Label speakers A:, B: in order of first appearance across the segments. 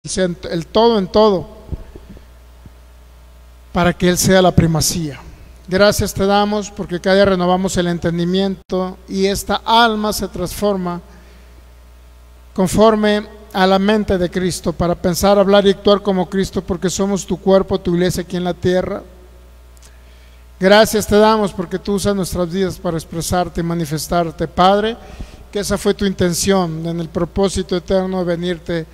A: sea el todo en todo, para que Él sea la primacía. Gracias te damos porque cada día renovamos el entendimiento y esta alma se transforma conforme a la mente de Cristo para pensar, hablar y actuar como Cristo, porque somos tu cuerpo, tu iglesia aquí en la tierra. Gracias te damos porque tú usas nuestras vidas para expresarte y manifestarte, Padre, que esa fue tu intención en el propósito eterno de venirte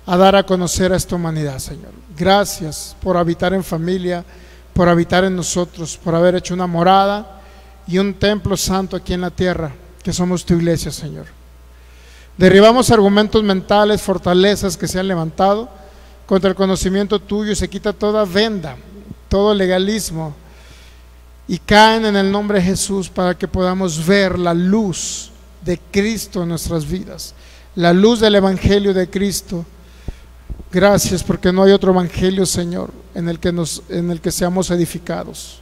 A: a dar a conocer a esta humanidad, Señor. Gracias por habitar en familia, por habitar en nosotros, por haber hecho una morada y un templo santo aquí en la tierra, que somos tu iglesia, Señor. Derribamos argumentos mentales, fortalezas que se han levantado contra el conocimiento tuyo y se quita toda venda, todo legalismo, y caen en el nombre de Jesús para que podamos ver la luz de Cristo en nuestras vidas, la luz del Evangelio de Cristo. Gracias porque no hay otro evangelio, Señor, en el que seamos edificados.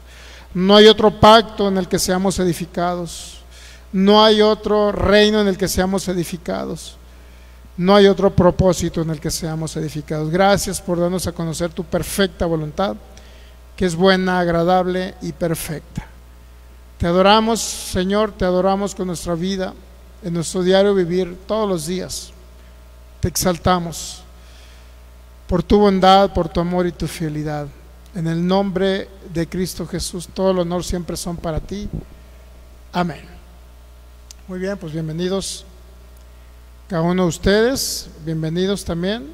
A: No hay otro pacto en el que seamos edificados. No hay otro reino en el que seamos edificados. No hay otro propósito en el que seamos edificados. Gracias por darnos a conocer tu perfecta voluntad, que es buena, agradable y perfecta. Te adoramos, Señor, te adoramos con nuestra vida, en nuestro diario vivir, todos los días. Te exaltamos por tu bondad, por tu amor y tu fidelidad. En el nombre de Cristo Jesús, todo el honor siempre son para ti. Amén. Muy bien, pues bienvenidos cada uno de ustedes, bienvenidos también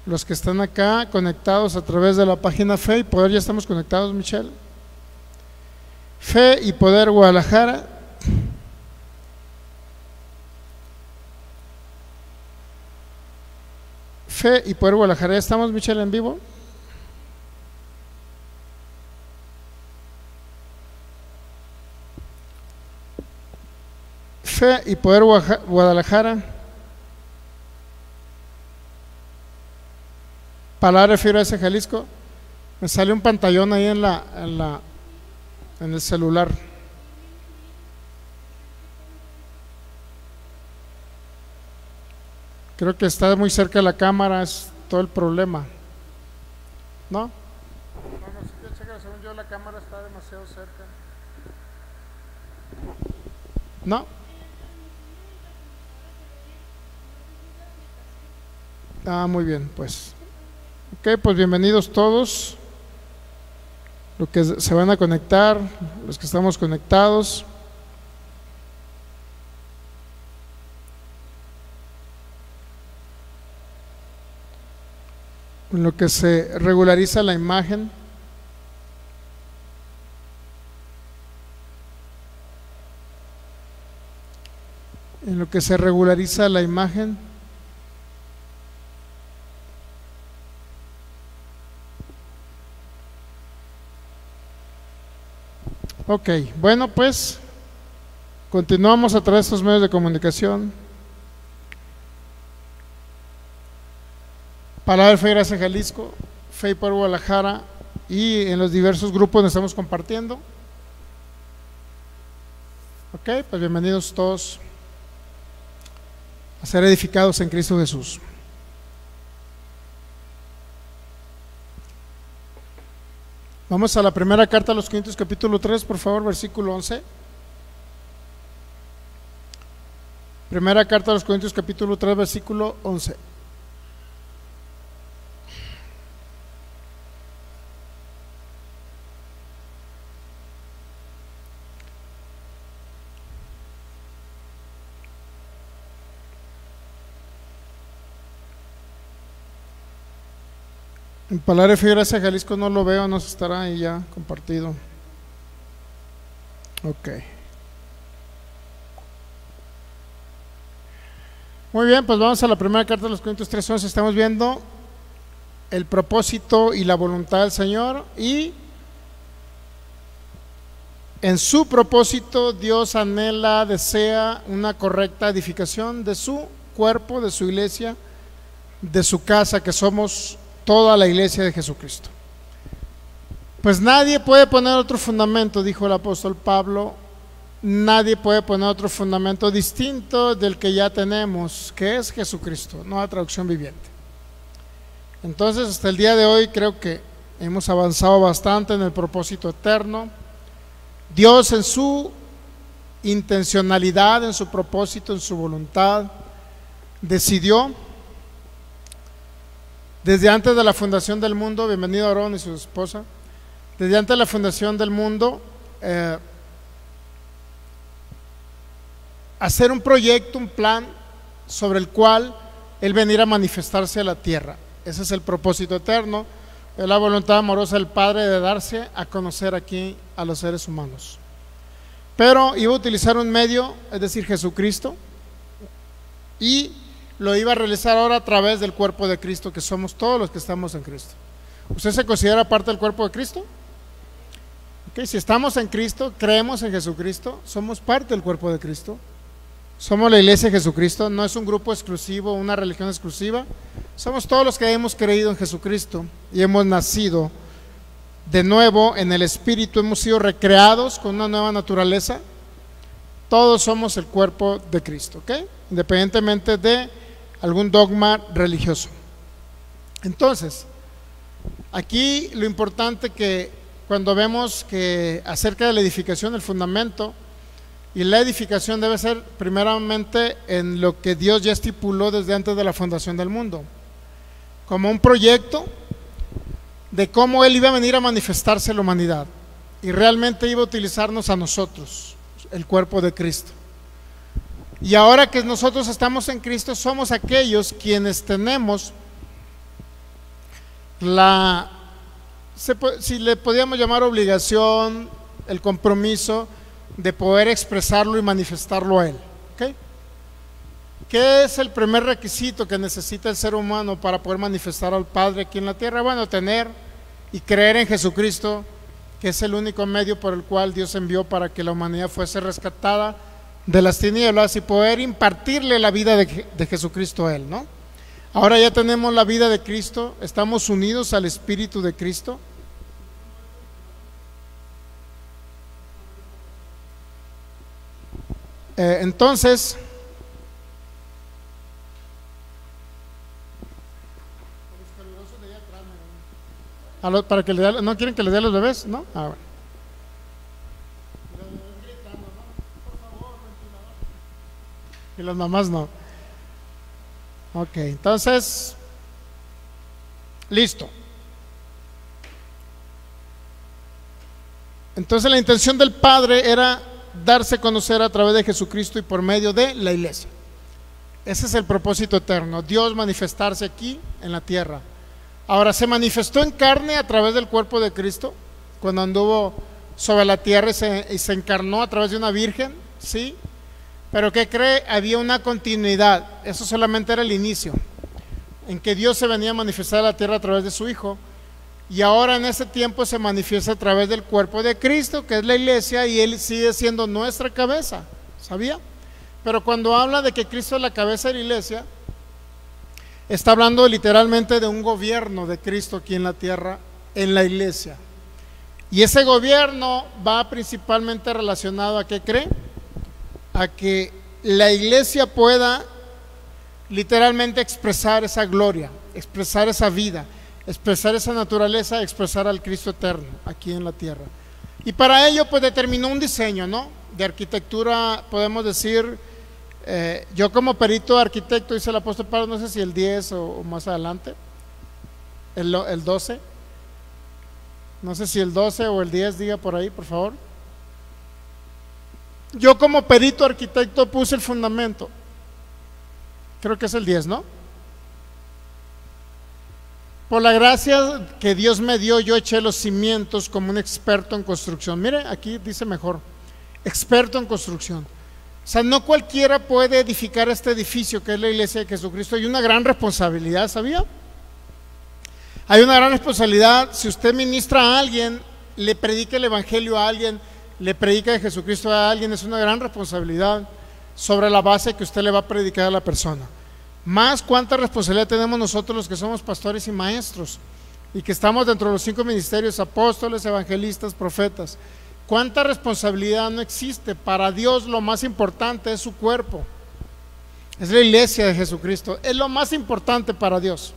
A: los que están acá conectados a través de la página Fe y Poder. Ya estamos conectados, Michelle. Fe y Poder Guadalajara. Fe y Poder Guadalajara. ¿Ya estamos, Michelle, en vivo? Fe y Poder Guadalajara. Palabra Fiera ese Jalisco. Me sale un pantallón ahí en el celular. Creo que está muy cerca de la cámara, es todo el problema. ¿No? No, según yo la cámara está demasiado cerca. ¿No? Ah, muy bien, pues. Ok, pues bienvenidos todos. Los que se van a conectar, los que estamos conectados. En lo que se regulariza la imagen. En lo que se regulariza la imagen. Ok, bueno, pues continuamos a través de estos medios de comunicación. Palabra de Fe, Gracia Jalisco, Fe y Poder Guadalajara, y en los diversos grupos donde estamos compartiendo. Ok, pues bienvenidos todos a ser edificados en Cristo Jesús. Vamos a la primera carta a los Corintios, capítulo 3, por favor, versículo 11. Primera carta a los Corintios, capítulo 3, versículo 11. En Palabra de Fe, Gracia Jalisco no lo veo, no se estará ahí ya compartido. Ok. Muy bien, pues vamos a la primera carta de los Corintios 3:11. Estamos viendo el propósito y la voluntad del Señor, y en su propósito Dios anhela, desea una correcta edificación de su cuerpo, de su iglesia, de su casa, que somos toda la iglesia de Jesucristo. Pues nadie puede poner otro fundamento, dijo el apóstol Pablo, nadie puede poner otro fundamento distinto del que ya tenemos, que es Jesucristo, nueva traducción viviente. Entonces, hasta el día de hoy creo que hemos avanzado bastante en el propósito eterno. Dios, en su intencionalidad, en su propósito, en su voluntad, decidió desde antes de la fundación del mundo, bienvenido Aarón y su esposa, desde antes de la fundación del mundo, hacer un proyecto, un plan sobre el cual Él venir a manifestarse a la tierra. Ese es el propósito eterno, es la voluntad amorosa del Padre de darse a conocer aquí a los seres humanos. Pero iba a utilizar un medio, es decir, Jesucristo, y lo iba a realizar ahora a través del cuerpo de Cristo, que somos todos los que estamos en Cristo. ¿Usted se considera parte del cuerpo de Cristo? Okay, si estamos en Cristo, creemos en Jesucristo, somos parte del cuerpo de Cristo. Somos la iglesia de Jesucristo, no es un grupo exclusivo, una religión exclusiva. Somos todos los que hemos creído en Jesucristo y hemos nacido de nuevo en el Espíritu, hemos sido recreados con una nueva naturaleza. Todos somos el cuerpo de Cristo, ¿ok? Independientemente de algún dogma religioso. Entonces, aquí lo importante que cuando vemos que acerca de la edificación, el fundamento, y la edificación debe ser primeramente en lo que Dios ya estipuló desde antes de la fundación del mundo, como un proyecto de cómo Él iba a venir a manifestarse en la humanidad y realmente iba a utilizarnos a nosotros, el cuerpo de Cristo. Y ahora que nosotros estamos en Cristo, somos aquellos quienes tenemos si le podíamos llamar obligación, el compromiso de poder expresarlo y manifestarlo a Él. ¿Okay? ¿Qué es el primer requisito que necesita el ser humano para poder manifestar al Padre aquí en la tierra? Bueno, tener y creer en Jesucristo, que es el único medio por el cual Dios envió para que la humanidad fuese rescatada de las tinieblas y poder impartirle la vida de Jesucristo a Él, ¿no? Ahora ya tenemos la vida de Cristo, estamos unidos al Espíritu de Cristo. Entonces, para que ¿no quieren que les dé a los bebés? ¿No? Ah, bueno. Y las mamás no. Ok, entonces, listo. Entonces la intención del Padre era darse a conocer a través de Jesucristo y por medio de la iglesia. Ese es el propósito eterno, Dios manifestarse aquí en la tierra. Ahora, se manifestó en carne a través del cuerpo de Cristo, cuando anduvo sobre la tierra y se encarnó a través de una virgen, ¿sí? Pero ¿qué cree? Había una continuidad, eso solamente era el inicio, en que Dios se venía a manifestar a la tierra a través de su Hijo, y ahora en ese tiempo se manifiesta a través del cuerpo de Cristo, que es la iglesia, y Él sigue siendo nuestra cabeza, ¿sabía? Pero cuando habla de que Cristo es la cabeza de la iglesia, está hablando literalmente de un gobierno de Cristo aquí en la tierra, en la iglesia. Y ese gobierno va principalmente relacionado a ¿qué cree? A que la iglesia pueda literalmente expresar esa gloria, expresar esa vida, expresar esa naturaleza, expresar al Cristo eterno aquí en la tierra. Y para ello pues determinó un diseño, ¿no? De arquitectura, podemos decir, yo como perito arquitecto, dice el apóstol Pablo, no sé si el 10 o más adelante, el 12, no sé si el 12 o el 10, diga por ahí, por favor. Yo como perito arquitecto puse el fundamento, creo que es el 10, ¿no? Por la gracia que Dios me dio, yo eché los cimientos como un experto en construcción. Mire, aquí dice mejor, experto en construcción. O sea, no cualquiera puede edificar este edificio que es la iglesia de Jesucristo. Hay una gran responsabilidad, ¿sabía? Hay una gran responsabilidad. Si usted ministra a alguien, le predica el evangelio a alguien, le predica de Jesucristo a alguien, es una gran responsabilidad sobre la base que usted le va a predicar a la persona. Más cuánta responsabilidad tenemos nosotros los que somos pastores y maestros y que estamos dentro de los 5 ministerios: apóstoles, evangelistas, profetas. Cuánta responsabilidad no existe. Para Dios lo más importante es su cuerpo, es la iglesia de Jesucristo, es lo más importante para Dios.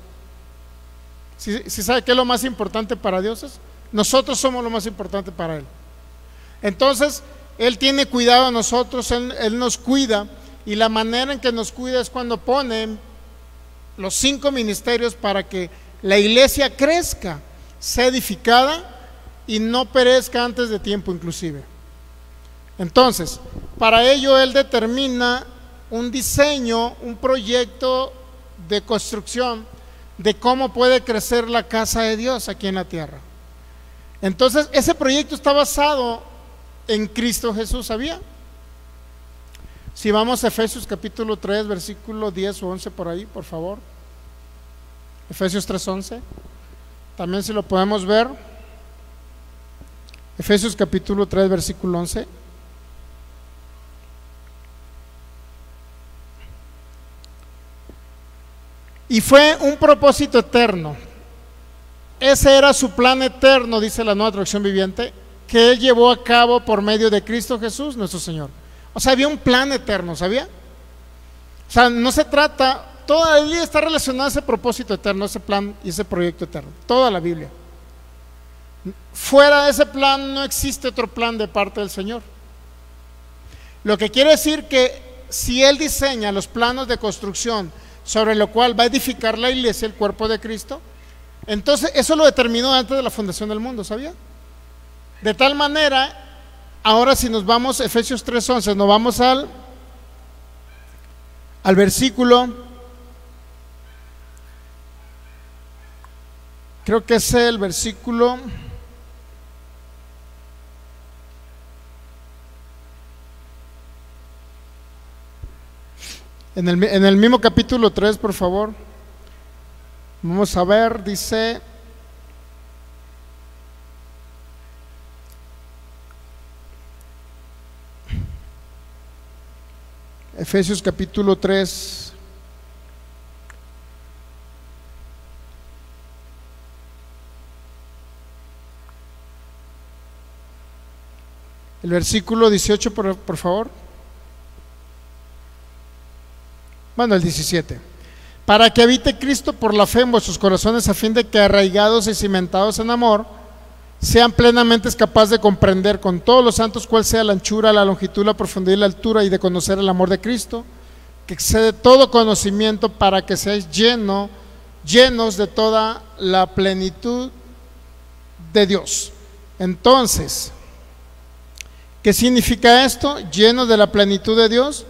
A: ¿Sí sabe qué es lo más importante para Dios? Nosotros somos lo más importante para Él. Entonces, Él tiene cuidado de nosotros, Él nos cuida, y la manera en que nos cuida es cuando pone los 5 ministerios para que la iglesia crezca, sea edificada y no perezca antes de tiempo inclusive. Entonces, para ello Él determina un diseño, un proyecto de construcción de cómo puede crecer la casa de Dios aquí en la tierra. Entonces, ese proyecto está basado en Cristo Jesús, ¿sabía? Si vamos a Efesios capítulo 3, versículo 10 o 11 por ahí, por favor. Efesios 3:11. También si lo podemos ver. Efesios capítulo 3, versículo 11. Y fue un propósito eterno. Ese era su plan eterno, dice la Nueva Traducción Viviente, que Él llevó a cabo por medio de Cristo Jesús, nuestro Señor. O sea, había un plan eterno, ¿sabía? O sea, no se trata, toda la Biblia está relacionada a ese propósito eterno, ese plan y ese proyecto eterno. Toda la Biblia. Fuera de ese plan no existe otro plan de parte del Señor. Lo que quiere decir que si Él diseña los planos de construcción sobre lo cual va a edificar la iglesia, el cuerpo de Cristo, entonces eso lo determinó antes de la fundación del mundo, ¿sabía? De tal manera, ahora si nos vamos, Efesios 3:11, nos vamos al versículo, creo que es el versículo en el mismo capítulo 3, por favor. Vamos a ver, dice Efesios capítulo 3, el versículo 18, por favor. Bueno, el 17. Para que habite Cristo por la fe en vuestros corazones, a fin de que arraigados y cimentados en amor, sean plenamente capaces de comprender con todos los santos cuál sea la anchura, la longitud, la profundidad y la altura, y de conocer el amor de Cristo, que excede todo conocimiento, para que seáis llenos de toda la plenitud de Dios. Entonces, ¿qué significa esto? Llenos de la plenitud de Dios.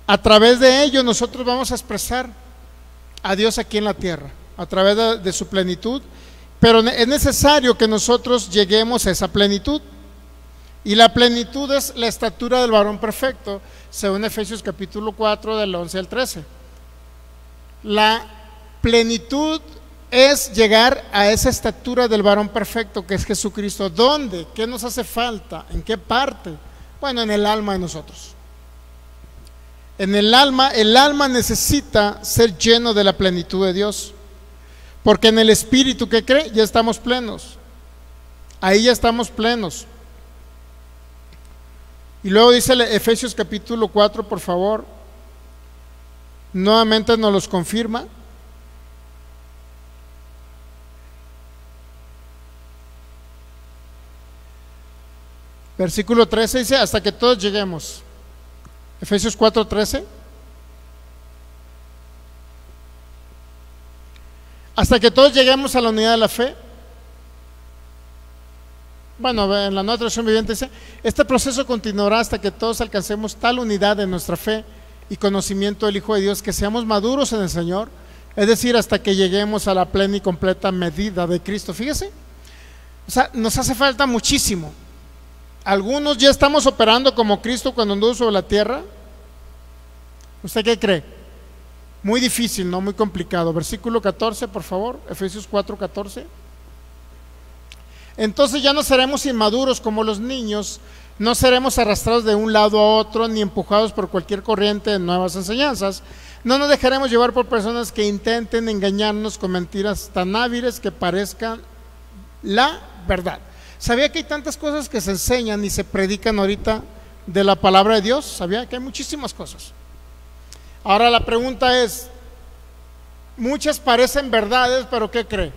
A: A través de ello nosotros vamos a expresar a Dios aquí en la tierra, a través de su plenitud, pero es necesario que nosotros lleguemos a esa plenitud, y la plenitud es la estatura del varón perfecto, según Efesios capítulo 4 del 11 al 13. La plenitud es llegar a esa estatura del varón perfecto que es Jesucristo. ¿Dónde? ¿Qué nos hace falta? ¿En qué parte? Bueno, en el alma de nosotros. En el alma necesita ser lleno de la plenitud de Dios, porque en el espíritu, ¿qué cree? Ya estamos plenos. Ahí ya estamos plenos. Y luego dice Efesios capítulo 4, por favor, nuevamente nos los confirma. Versículo 13 dice: hasta que todos lleguemos. Efesios 4:13. Hasta que todos lleguemos a la unidad de la fe. Bueno, en la Nueva Traducción Viviente dice: este proceso continuará hasta que todos alcancemos tal unidad en nuestra fe y conocimiento del Hijo de Dios, que seamos maduros en el Señor, es decir, hasta que lleguemos a la plena y completa medida de Cristo. Fíjese, o sea, nos hace falta muchísimo. Algunos ya estamos operando como Cristo cuando anduvo sobre la tierra. ¿Usted qué cree? Muy difícil, ¿no? Muy complicado. Versículo 14, por favor. Efesios 4:14. Entonces ya no seremos inmaduros como los niños, no seremos arrastrados de un lado a otro, ni empujados por cualquier corriente de nuevas enseñanzas. No nos dejaremos llevar por personas que intenten engañarnos con mentiras tan hábiles que parezcan la verdad. ¿Sabía que hay tantas cosas que se enseñan y se predican ahorita de la palabra de Dios? ¿Sabía que hay muchísimas cosas? Ahora la pregunta es, muchas parecen verdades, pero ¿qué cree?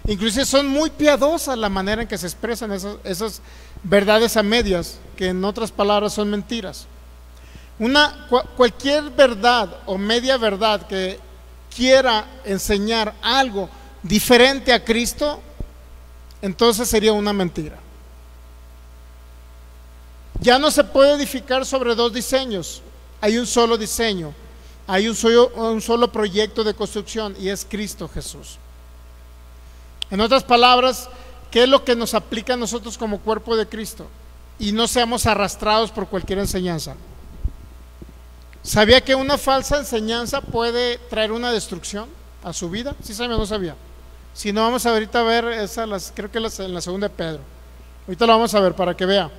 A: Inclusive son muy piadosas la manera en que se expresan esas verdades a medias, que en otras palabras son mentiras. Cualquier verdad o media verdad que quiera enseñar algo diferente a Cristo, entonces sería una mentira. Ya no se puede edificar sobre dos diseños, hay un solo diseño, hay un solo proyecto de construcción, y es Cristo Jesús. En otras palabras, ¿qué es lo que nos aplica a nosotros como cuerpo de Cristo? Y no seamos arrastrados por cualquier enseñanza. ¿Sabía que una falsa enseñanza puede traer una destrucción a su vida? ¿Sí sabía o no sabía? Si no, vamos ahorita a ver creo que en la segunda de Pedro. Ahorita lo vamos a ver para que vea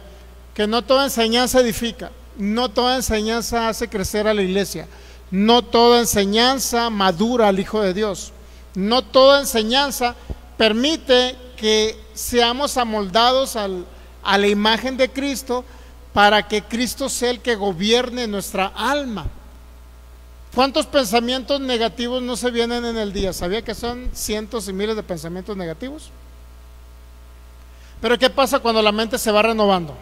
A: que no toda enseñanza edifica, no toda enseñanza hace crecer a la iglesia, no toda enseñanza madura al Hijo de Dios, no toda enseñanza permite que seamos amoldados a la imagen de Cristo, para que Cristo sea el que gobierne nuestra alma. ¿Cuántos pensamientos negativos no se vienen en el día? ¿Sabía que son cientos y miles de pensamientos negativos? Pero ¿qué pasa cuando la mente se va renovando?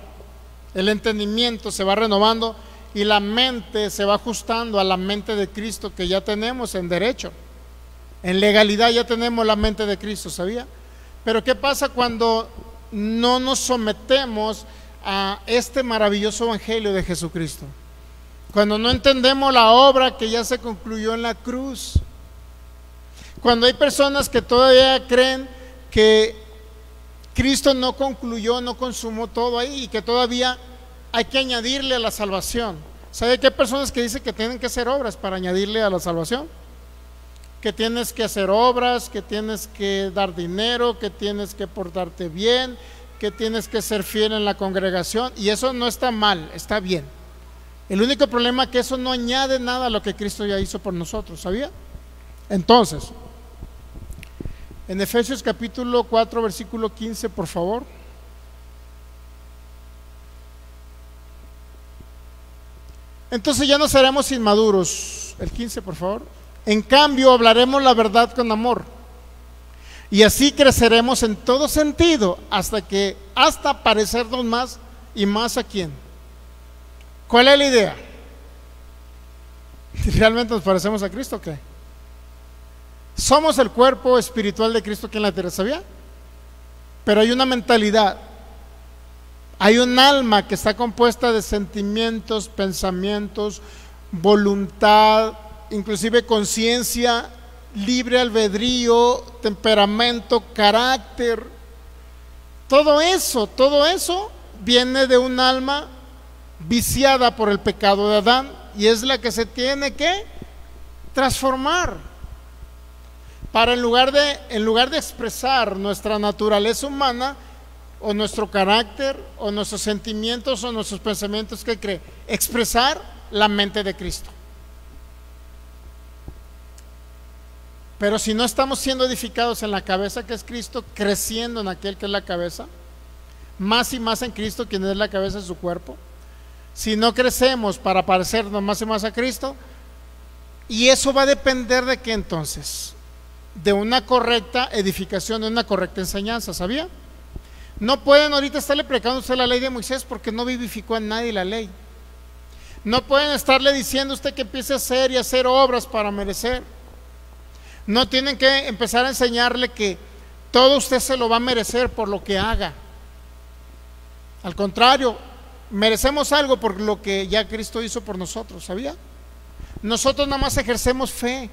A: El entendimiento se va renovando y la mente se va ajustando a la mente de Cristo que ya tenemos en derecho. En legalidad ya tenemos la mente de Cristo, ¿sabía? Pero ¿qué pasa cuando no nos sometemos a este maravilloso evangelio de Jesucristo? Cuando no entendemos la obra que ya se concluyó en la cruz. Cuando hay personas que todavía creen que Cristo no concluyó, no consumó todo ahí, y que todavía hay que añadirle a la salvación. ¿Sabe que hay personas que dicen que tienen que hacer obras para añadirle a la salvación? Que tienes que hacer obras, que tienes que dar dinero, que tienes que portarte bien, que tienes que ser fiel en la congregación, y eso no está mal, está bien. El único problema es que eso no añade nada a lo que Cristo ya hizo por nosotros, ¿sabía? Entonces, en Efesios capítulo 4 versículo 15, por favor. Entonces ya no seremos inmaduros. El 15, por favor. En cambio, hablaremos la verdad con amor, y así creceremos en todo sentido hasta parecernos más y más a quién. ¿Cuál es la idea? ¿Realmente nos parecemos a Cristo o qué? Somos el cuerpo espiritual de Cristo aquí en la tierra, ¿sabía? Pero hay una mentalidad, hay un alma que está compuesta de sentimientos, pensamientos, voluntad, inclusive conciencia, libre albedrío, temperamento, carácter. Todo eso viene de un alma viciada por el pecado de Adán, y es la que se tiene que transformar para en lugar de expresar nuestra naturaleza humana o nuestro carácter o nuestros sentimientos o nuestros pensamientos, ¿qué cree? Expresar la mente de Cristo. Pero si no estamos siendo edificados en la cabeza que es Cristo, creciendo en aquel que es la cabeza, más y más en Cristo, quien es la cabeza de su cuerpo, si no crecemos para parecernos más y más a Cristo, y eso va a depender de qué entonces, de una correcta edificación, de una correcta enseñanza, ¿sabía? No pueden ahorita estarle predicando a usted la ley de Moisés porque no vivificó a nadie la ley. No pueden estarle diciendo a usted que empiece a hacer y hacer obras para merecer. No tienen que empezar a enseñarle que todo usted se lo va a merecer por lo que haga. Al contrario, merecemos algo por lo que ya Cristo hizo por nosotros, ¿sabía? Nosotros nada más ejercemos fe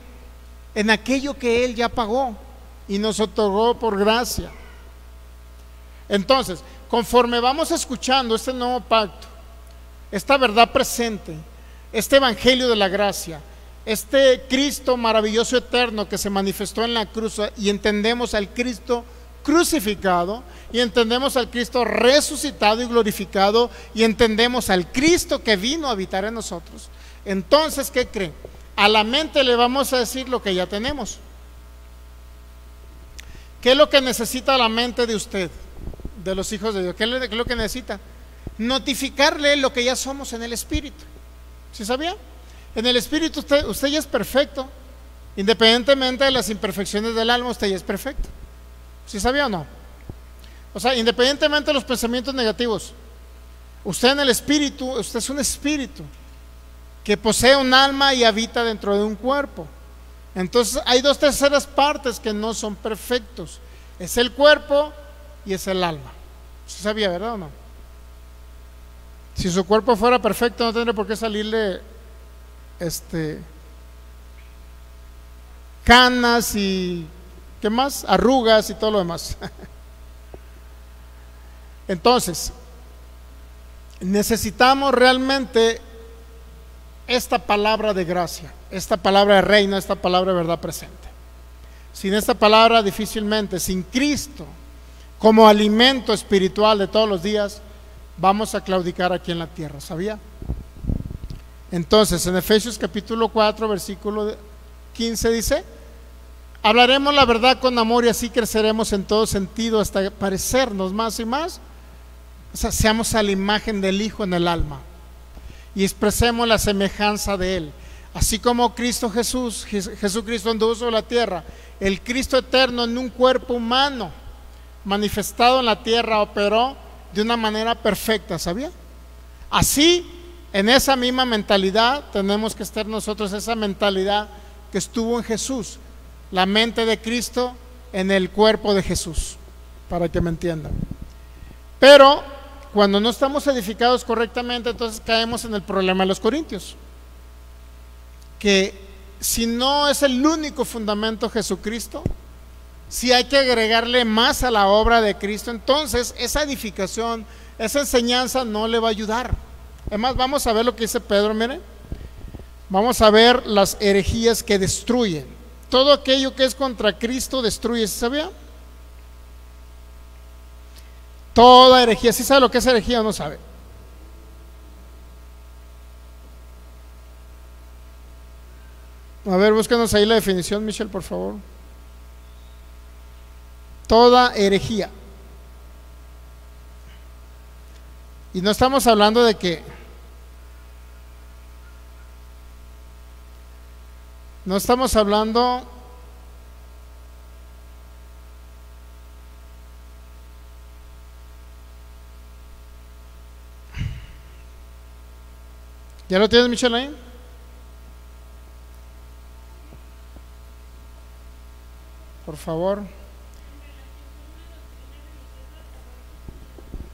A: en aquello que Él ya pagó y nos otorgó por gracia. Entonces, conforme vamos escuchando este nuevo pacto, esta verdad presente, este evangelio de la gracia, este Cristo maravilloso eterno que se manifestó en la cruz, y entendemos al Cristo crucificado, y entendemos al Cristo resucitado y glorificado, y entendemos al Cristo que vino a habitar en nosotros, entonces, ¿qué creen? A la mente le vamos a decir lo que ya tenemos. ¿Qué es lo que necesita la mente de usted, de los hijos de Dios? ¿Qué es lo que necesita? Notificarle lo que ya somos en el Espíritu. ¿Sí sabía? En el Espíritu usted ya es perfecto. Independientemente de las imperfecciones del alma, usted ya es perfecto. ¿Sí sabía o no? O sea, independientemente de los pensamientos negativos, usted en el espíritu, usted es un espíritu que posee un alma y habita dentro de un cuerpo. Entonces hay 2/3 partes que no son perfectos. Es el cuerpo y es el alma. ¿Sí sabía, verdad o no? Si su cuerpo fuera perfecto, no tendría por qué salirle canas y ¿qué más? Arrugas y todo lo demás. Entonces, necesitamos realmente esta palabra de gracia, esta palabra de reino, esta palabra de verdad presente. Sin esta palabra difícilmente, sin Cristo como alimento espiritual de todos los días, vamos a claudicar aquí en la tierra, ¿sabía? Entonces, en Efesios capítulo 4, versículo 15 dice: hablaremos la verdad con amor y así creceremos en todo sentido hasta parecernos más y más, o sea, seamos a la imagen del Hijo en el alma y expresemos la semejanza de Él, así como Cristo Jesús, Jesucristo anduvo sobre la tierra, el Cristo eterno en un cuerpo humano manifestado en la tierra operó de una manera perfecta, ¿sabía? Así, en esa misma mentalidad tenemos que estar nosotros, esa mentalidad que estuvo en Jesús, la mente de Cristo en el cuerpo de Jesús, para que me entiendan. Pero cuando no estamos edificados correctamente, entonces caemos en el problema de los corintios, que si no es el único fundamento Jesucristo, si hay que agregarle más a la obra de Cristo, entonces esa edificación, esa enseñanza no le va a ayudar. Además, vamos a ver lo que dice Pedro, miren. Vamos a ver las herejías que destruyen. Todo aquello que es contra Cristo destruye, ¿sí sabía? Toda herejía. ¿Sí sabe lo que es herejía o no sabe? A ver, búscanos ahí la definición, Michelle, por favor. Toda herejía. Y no estamos hablando de que no estamos hablando ¿ya lo tienes, Michelle, ahí? Por favor.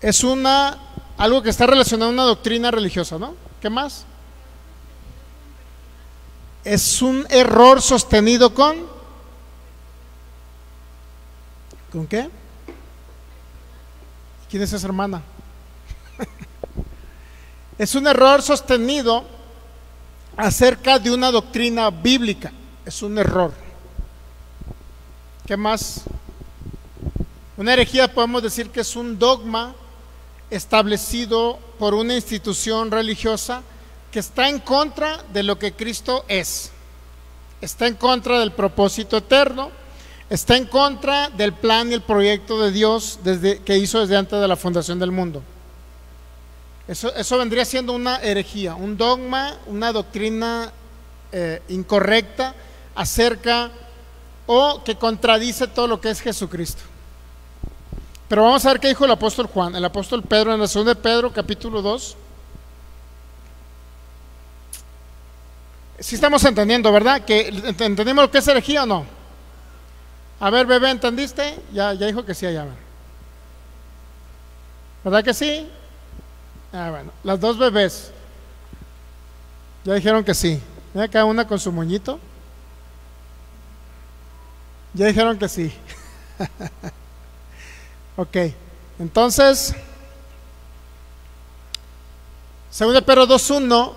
A: Es algo que está relacionado a una doctrina religiosa, ¿no? ¿Qué más? Es un error sostenido ¿con qué? ¿Quién es esa hermana? Es un error sostenido acerca de una doctrina bíblica. Es un error. ¿Qué más? Una herejía podemos decir que es un dogma establecido por una institución religiosa que está en contra de lo que Cristo es, está en contra del propósito eterno, está en contra del plan y el proyecto de Dios que hizo desde antes de la fundación del mundo. Eso vendría siendo una herejía, un dogma, una doctrina incorrecta acerca o que contradice todo lo que es Jesucristo. Pero vamos a ver qué dijo el apóstol Juan, el apóstol Pedro, en la 2 de Pedro, capítulo 2. Sí estamos entendiendo, ¿verdad? Que entendimos lo que es herejía o no. A ver, bebé, ¿entendiste? Ya dijo que sí allá. ¿Verdad que sí? Bueno, las dos bebés ya dijeron que sí. Mira, cada una con su moñito. Ya dijeron que sí. Ok, entonces 2 de Pedro 2:1.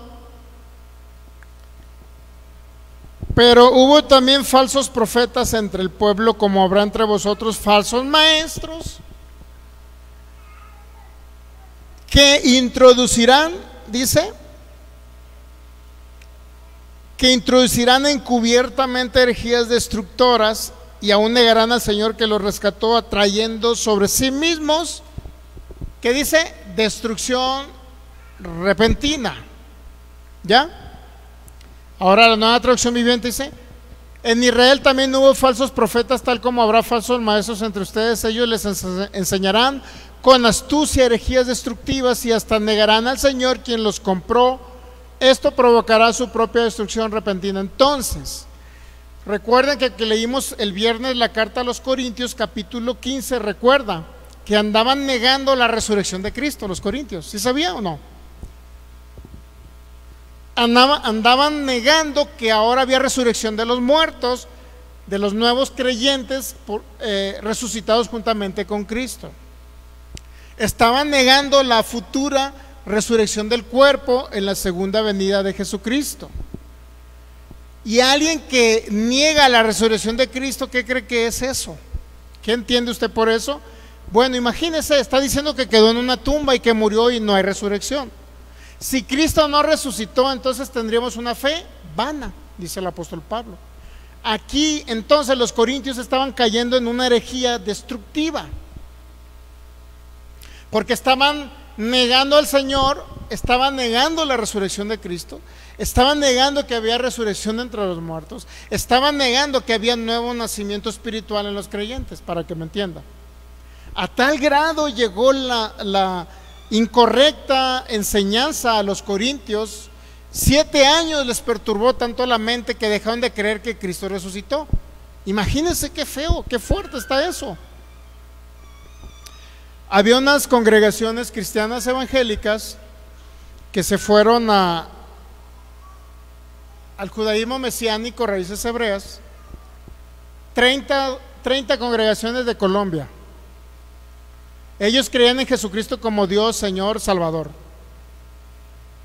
A: Pero hubo también falsos profetas entre el pueblo, como habrá entre vosotros falsos maestros, que introducirán, dice, que introducirán encubiertamente herejías destructoras y aún negarán al Señor que los rescató, atrayendo sobre sí mismos, que dice, destrucción repentina. ¿Ya? Ahora la Nueva Traducción Viviente dice, En Israel también hubo falsos profetas, tal como habrá falsos maestros entre ustedes. Ellos les enseñarán con astucia herejías destructivas y hasta negarán al Señor quien los compró. Esto provocará su propia destrucción repentina. Entonces, recuerden que leímos el viernes la carta a los Corintios, capítulo 15. Recuerda que andaban negando la resurrección de Cristo, los corintios. ¿Sí sabía o no? Andaban negando que ahora había resurrección de los muertos, de los nuevos creyentes resucitados juntamente con Cristo. Estaban negando la futura resurrección del cuerpo en la segunda venida de Jesucristo. Y alguien que niega la resurrección de Cristo, ¿qué cree que es eso? ¿Qué entiende usted por eso? Bueno, imagínese, está diciendo que quedó en una tumba y que murió y no hay resurrección. Si Cristo no resucitó, entonces tendríamos una fe vana, dice el apóstol Pablo. Aquí entonces los corintios estaban cayendo en una herejía destructiva, porque estaban negando al Señor, estaban negando la resurrección de Cristo, estaban negando que había resurrección entre los muertos, estaban negando que había nuevo nacimiento espiritual en los creyentes, para que me entienda. A tal grado llegó la incorrecta enseñanza a los corintios. 7 años les perturbó tanto la mente que dejaron de creer que Cristo resucitó. Imagínense qué feo, qué fuerte está eso. Había unas congregaciones cristianas evangélicas que se fueron al judaísmo mesiánico, raíces hebreas. 30 congregaciones de Colombia. Ellos creían en Jesucristo como Dios, Señor, Salvador.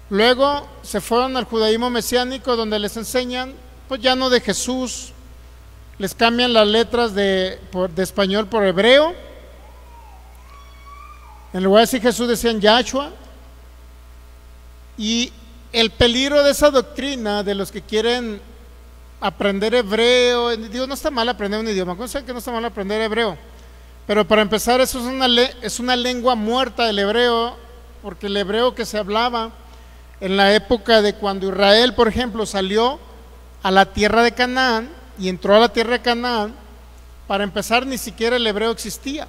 A: Luego se fueron al judaísmo mesiánico, donde les enseñan, pues ya no de Jesús, les cambian las letras de español por hebreo. En lugar de decir Jesús decían Yahshua. Y el peligro de esa doctrina de los que quieren aprender hebreo, digo, no está mal aprender un idioma, ¿cómo saben que no está mal aprender hebreo? Pero para empezar, eso es una lengua muerta, del hebreo, porque el hebreo que se hablaba en la época de cuando Israel, por ejemplo, salió a la tierra de Canaán y entró a la tierra de Canaán, para empezar ni siquiera el hebreo existía.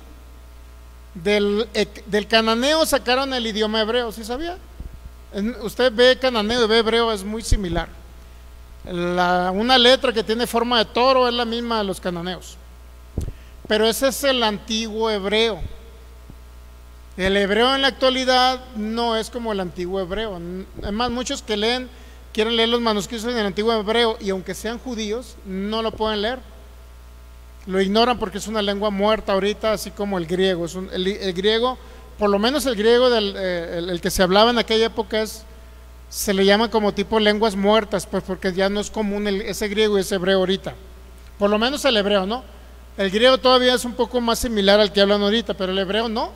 A: Del cananeo sacaron el idioma hebreo, ¿sí sabía? Usted ve cananeo y ve hebreo, es muy similar. Una letra que tiene forma de toro es la misma de los cananeos. Pero ese es el antiguo hebreo. El hebreo en la actualidad no es como el antiguo hebreo. Además, muchos que quieren leer los manuscritos en el antiguo hebreo, y aunque sean judíos, no lo pueden leer. Lo ignoran porque es una lengua muerta ahorita, así como el griego. El griego, por lo menos el griego el que se hablaba en aquella época, se le llama como tipo lenguas muertas, pues porque ya no es común ese griego y ese hebreo ahorita. Por lo menos el hebreo, ¿no? El griego todavía es un poco más similar al que hablan ahorita, pero el hebreo no.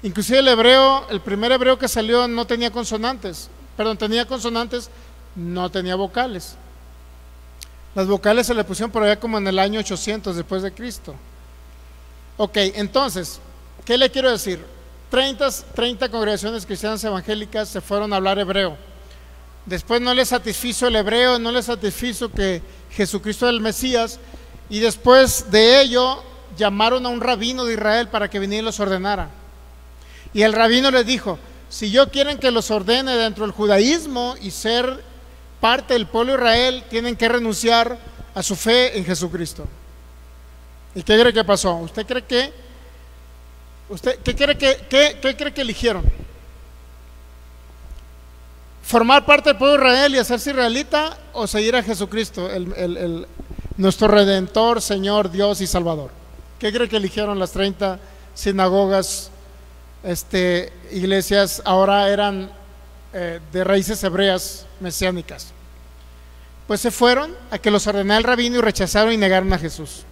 A: Inclusive el primer hebreo que salió no tenía consonantes. Perdón, tenía consonantes, no tenía vocales. Las vocales se le pusieron por allá como en el año 800 después de Cristo. Ok, entonces, ¿qué le quiero decir? 30 congregaciones cristianas evangélicas se fueron a hablar hebreo. Después no les satisfizo el hebreo, no les satisfizo que Jesucristo es el Mesías, y después de ello llamaron a un rabino de Israel para que viniera y los ordenara. Y el rabino les dijo: si yo quieren que los ordene dentro del judaísmo y ser parte del pueblo de Israel, tienen que renunciar a su fe en Jesucristo. ¿Y qué cree que pasó? ¿Qué cree que eligieron? ¿Formar parte del pueblo de Israel y hacerse israelita, o seguir a Jesucristo, nuestro Redentor, Señor, Dios y Salvador? ¿Qué cree que eligieron las 30 sinagogas, iglesias ahora eran de raíces hebreas mesiánicas? Pues se fueron a que los ordenara el rabino y rechazaron y negaron a Jesús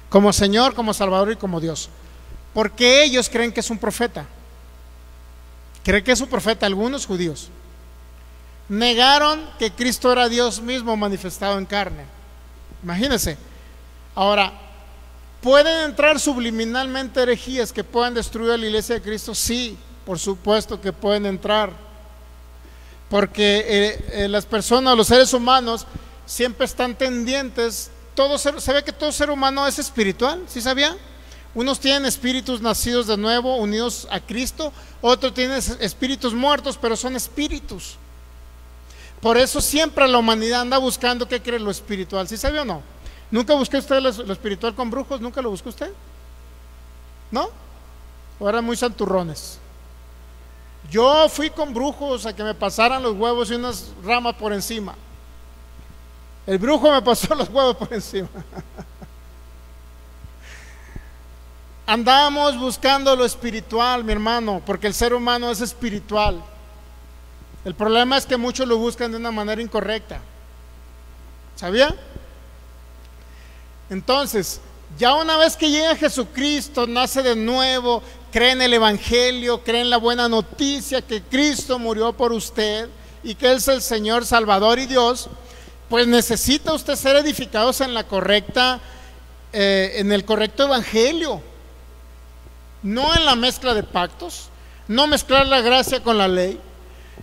A: como Señor, como Salvador y como Dios, porque ellos creen que es un profeta. Creen que es un profeta. Algunos judíos negaron que Cristo era Dios mismo manifestado en carne. Imagínense. Ahora, ¿pueden entrar subliminalmente herejías que puedan destruir a la iglesia de Cristo? Sí, por supuesto que pueden entrar, porque las personas, los seres humanos, siempre están tendientes. Se ve que todo ser humano es espiritual, ¿sí sabía? Unos tienen espíritus nacidos de nuevo, unidos a Cristo, otros tienen espíritus muertos, pero son espíritus. Por eso siempre la humanidad anda buscando qué cree lo espiritual, ¿sí sabía o no? ¿Nunca buscó usted lo espiritual con brujos? ¿Nunca lo buscó usted? ¿No? ¿O eran muy santurrones? Yo fui con brujos a que me pasaran los huevos y unas ramas por encima. El brujo me pasó los huevos por encima. Andamos buscando lo espiritual, mi hermano, porque el ser humano es espiritual. El problema es que muchos lo buscan de una manera incorrecta. ¿Sabía? Entonces, ya una vez que llega Jesucristo, nace de nuevo, cree en el Evangelio, cree en la buena noticia que Cristo murió por usted y que Él es el Señor, Salvador y Dios, pues necesita usted ser edificados en la correcta, en el correcto Evangelio, no en la mezcla de pactos, no mezclar la gracia con la ley.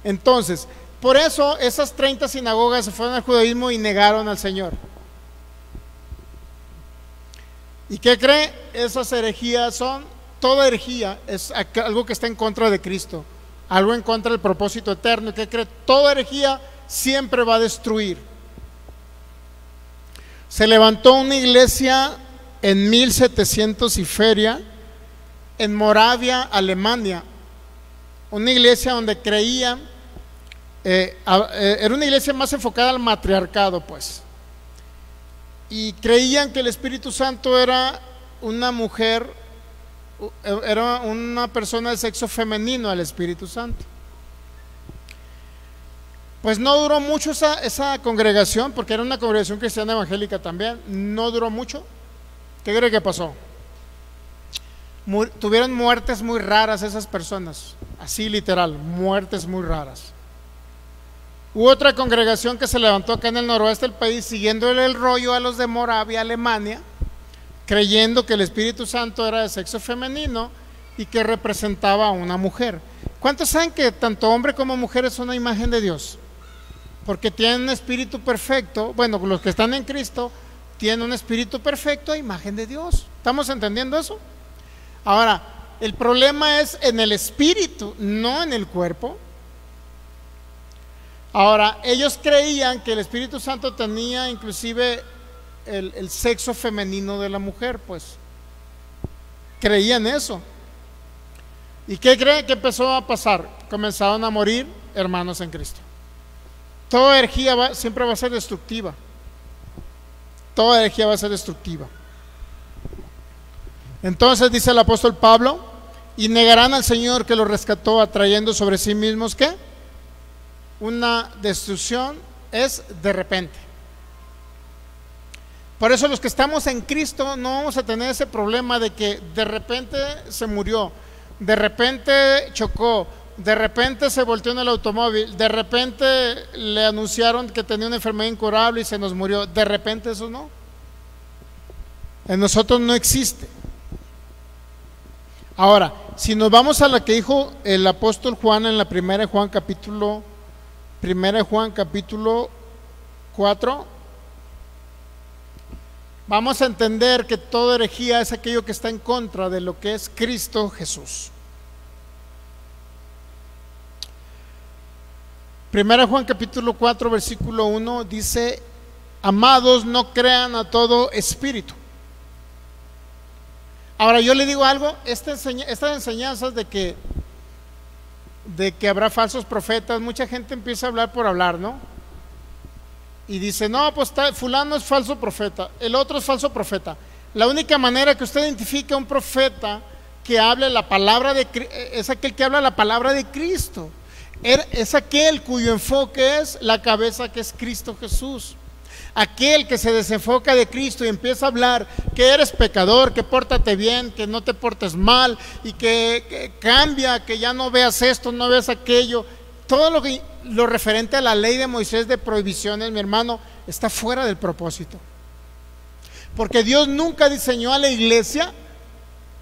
A: Entonces, por eso esas 30 sinagogas se fueron al judaísmo y negaron al Señor. ¿Y qué cree? Esas herejías son, toda herejía es algo que está en contra de Cristo, algo en contra del propósito eterno. ¿Y qué cree? Toda herejía siempre va a destruir. Se levantó una iglesia en 1700 y feria en Moravia, Alemania, una iglesia donde creían, era una iglesia más enfocada al matriarcado, pues, y creían que el Espíritu Santo era una mujer, era una persona de sexo femenino al Espíritu Santo. Pues no duró mucho esa congregación, porque era una congregación cristiana evangélica también. No duró mucho. ¿Qué cree que pasó? Tuvieron muertes muy raras esas personas, así literal, muertes muy raras. Hubo otra congregación que se levantó acá en el noroeste del país, siguiéndole el rollo a los de Moravia, Alemania, creyendo que el Espíritu Santo era de sexo femenino y que representaba a una mujer. ¿Cuántos saben que tanto hombre como mujer es una imagen de Dios? Porque tienen un espíritu perfecto. Bueno, los que están en Cristo tienen un espíritu perfecto a imagen de Dios. ¿Estamos entendiendo eso? Ahora, el problema es en el espíritu, no en el cuerpo. Ahora, ellos creían que el Espíritu Santo tenía inclusive el sexo femenino de la mujer, pues creían eso. ¿Y qué creen que empezó a pasar? Comenzaron a morir hermanos en Cristo. Toda herejía siempre va a ser destructiva. Toda herejía va a ser destructiva. Entonces dice el apóstol Pablo: y negarán al Señor que los rescató, atrayendo sobre sí mismos ¿qué? Una destrucción es de repente. Por eso los que estamos en Cristo no vamos a tener ese problema de que de repente se murió, de repente chocó, de repente se volteó en el automóvil, de repente le anunciaron que tenía una enfermedad incurable y se nos murió. De repente eso no. En nosotros no existe. Ahora, si nos vamos a lo que dijo el apóstol Juan en la primera de Juan capítulo 4, vamos a entender que toda herejía es aquello que está en contra de lo que es Cristo Jesús. Primera Juan capítulo 4 versículo 1 dice: amados, no crean a todo espíritu. Ahora yo le digo algo, estas enseñanzas de que habrá falsos profetas, mucha gente empieza a hablar por hablar, ¿no? Y dice: no, pues fulano es falso profeta, el otro es falso profeta. La única manera que usted identifique a un profeta que hable la palabra es aquel que habla la palabra de Cristo. Es aquel cuyo enfoque es la cabeza, que es Cristo Jesús. Aquel que se desenfoca de Cristo y empieza a hablar que eres pecador, que pórtate bien, que no te portes mal y que cambia, que ya no veas esto, no veas aquello. Todo lo referente a la ley de Moisés de prohibiciones, mi hermano, está fuera del propósito. Porque Dios nunca diseñó a la iglesia,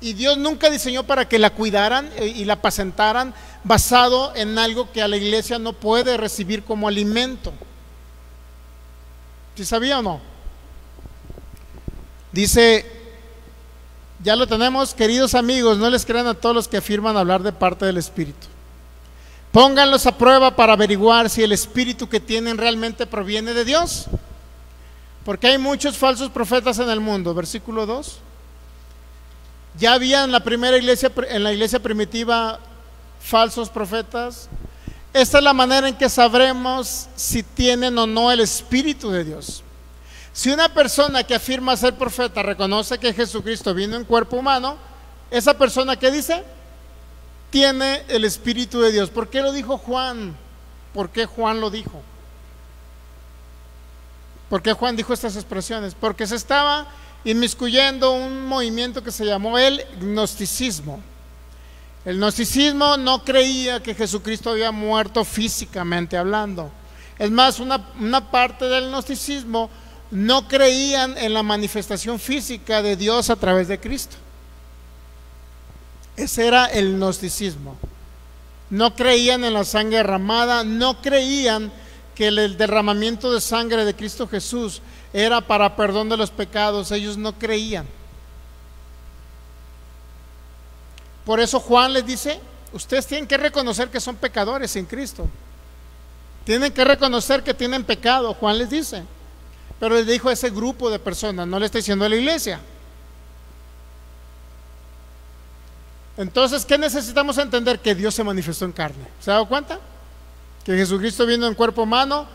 A: y Dios nunca diseñó para que la cuidaran y la apacentaran basado en algo que a la iglesia no puede recibir como alimento. ¿Sí sabía o no? Dice, ya lo tenemos, queridos amigos, no les crean a todos los que afirman hablar de parte del Espíritu. Pónganlos a prueba para averiguar si el Espíritu que tienen realmente proviene de Dios. Porque hay muchos falsos profetas en el mundo. Versículo 2. Ya había en la primera iglesia, en la iglesia primitiva, falsos profetas. Esta es la manera en que sabremos si tienen o no el Espíritu de Dios. Si una persona que afirma ser profeta reconoce que Jesucristo vino en cuerpo humano, esa persona, ¿qué dice? Tiene el Espíritu de Dios. ¿Por qué lo dijo Juan? ¿Por qué Juan lo dijo? ¿Por qué Juan dijo estas expresiones? Porque se estaba inmiscuyendo un movimiento que se llamó el gnosticismo. El gnosticismo no creía que Jesucristo había muerto físicamente hablando. Es más, una parte del gnosticismo no creían en la manifestación física de Dios a través de Cristo. Ese era el gnosticismo. No creían en la sangre derramada, no creían que el derramamiento de sangre de Cristo Jesús era para perdón de los pecados. Ellos no creían. Por eso Juan les dice, ustedes tienen que reconocer que son pecadores sin Cristo. Tienen que reconocer que tienen pecado, Juan les dice. Pero les dijo a ese grupo de personas, no le está diciendo a la iglesia. Entonces, ¿qué necesitamos entender? Que Dios se manifestó en carne. ¿Se ha dado cuenta? Que Jesucristo vino en cuerpo humano,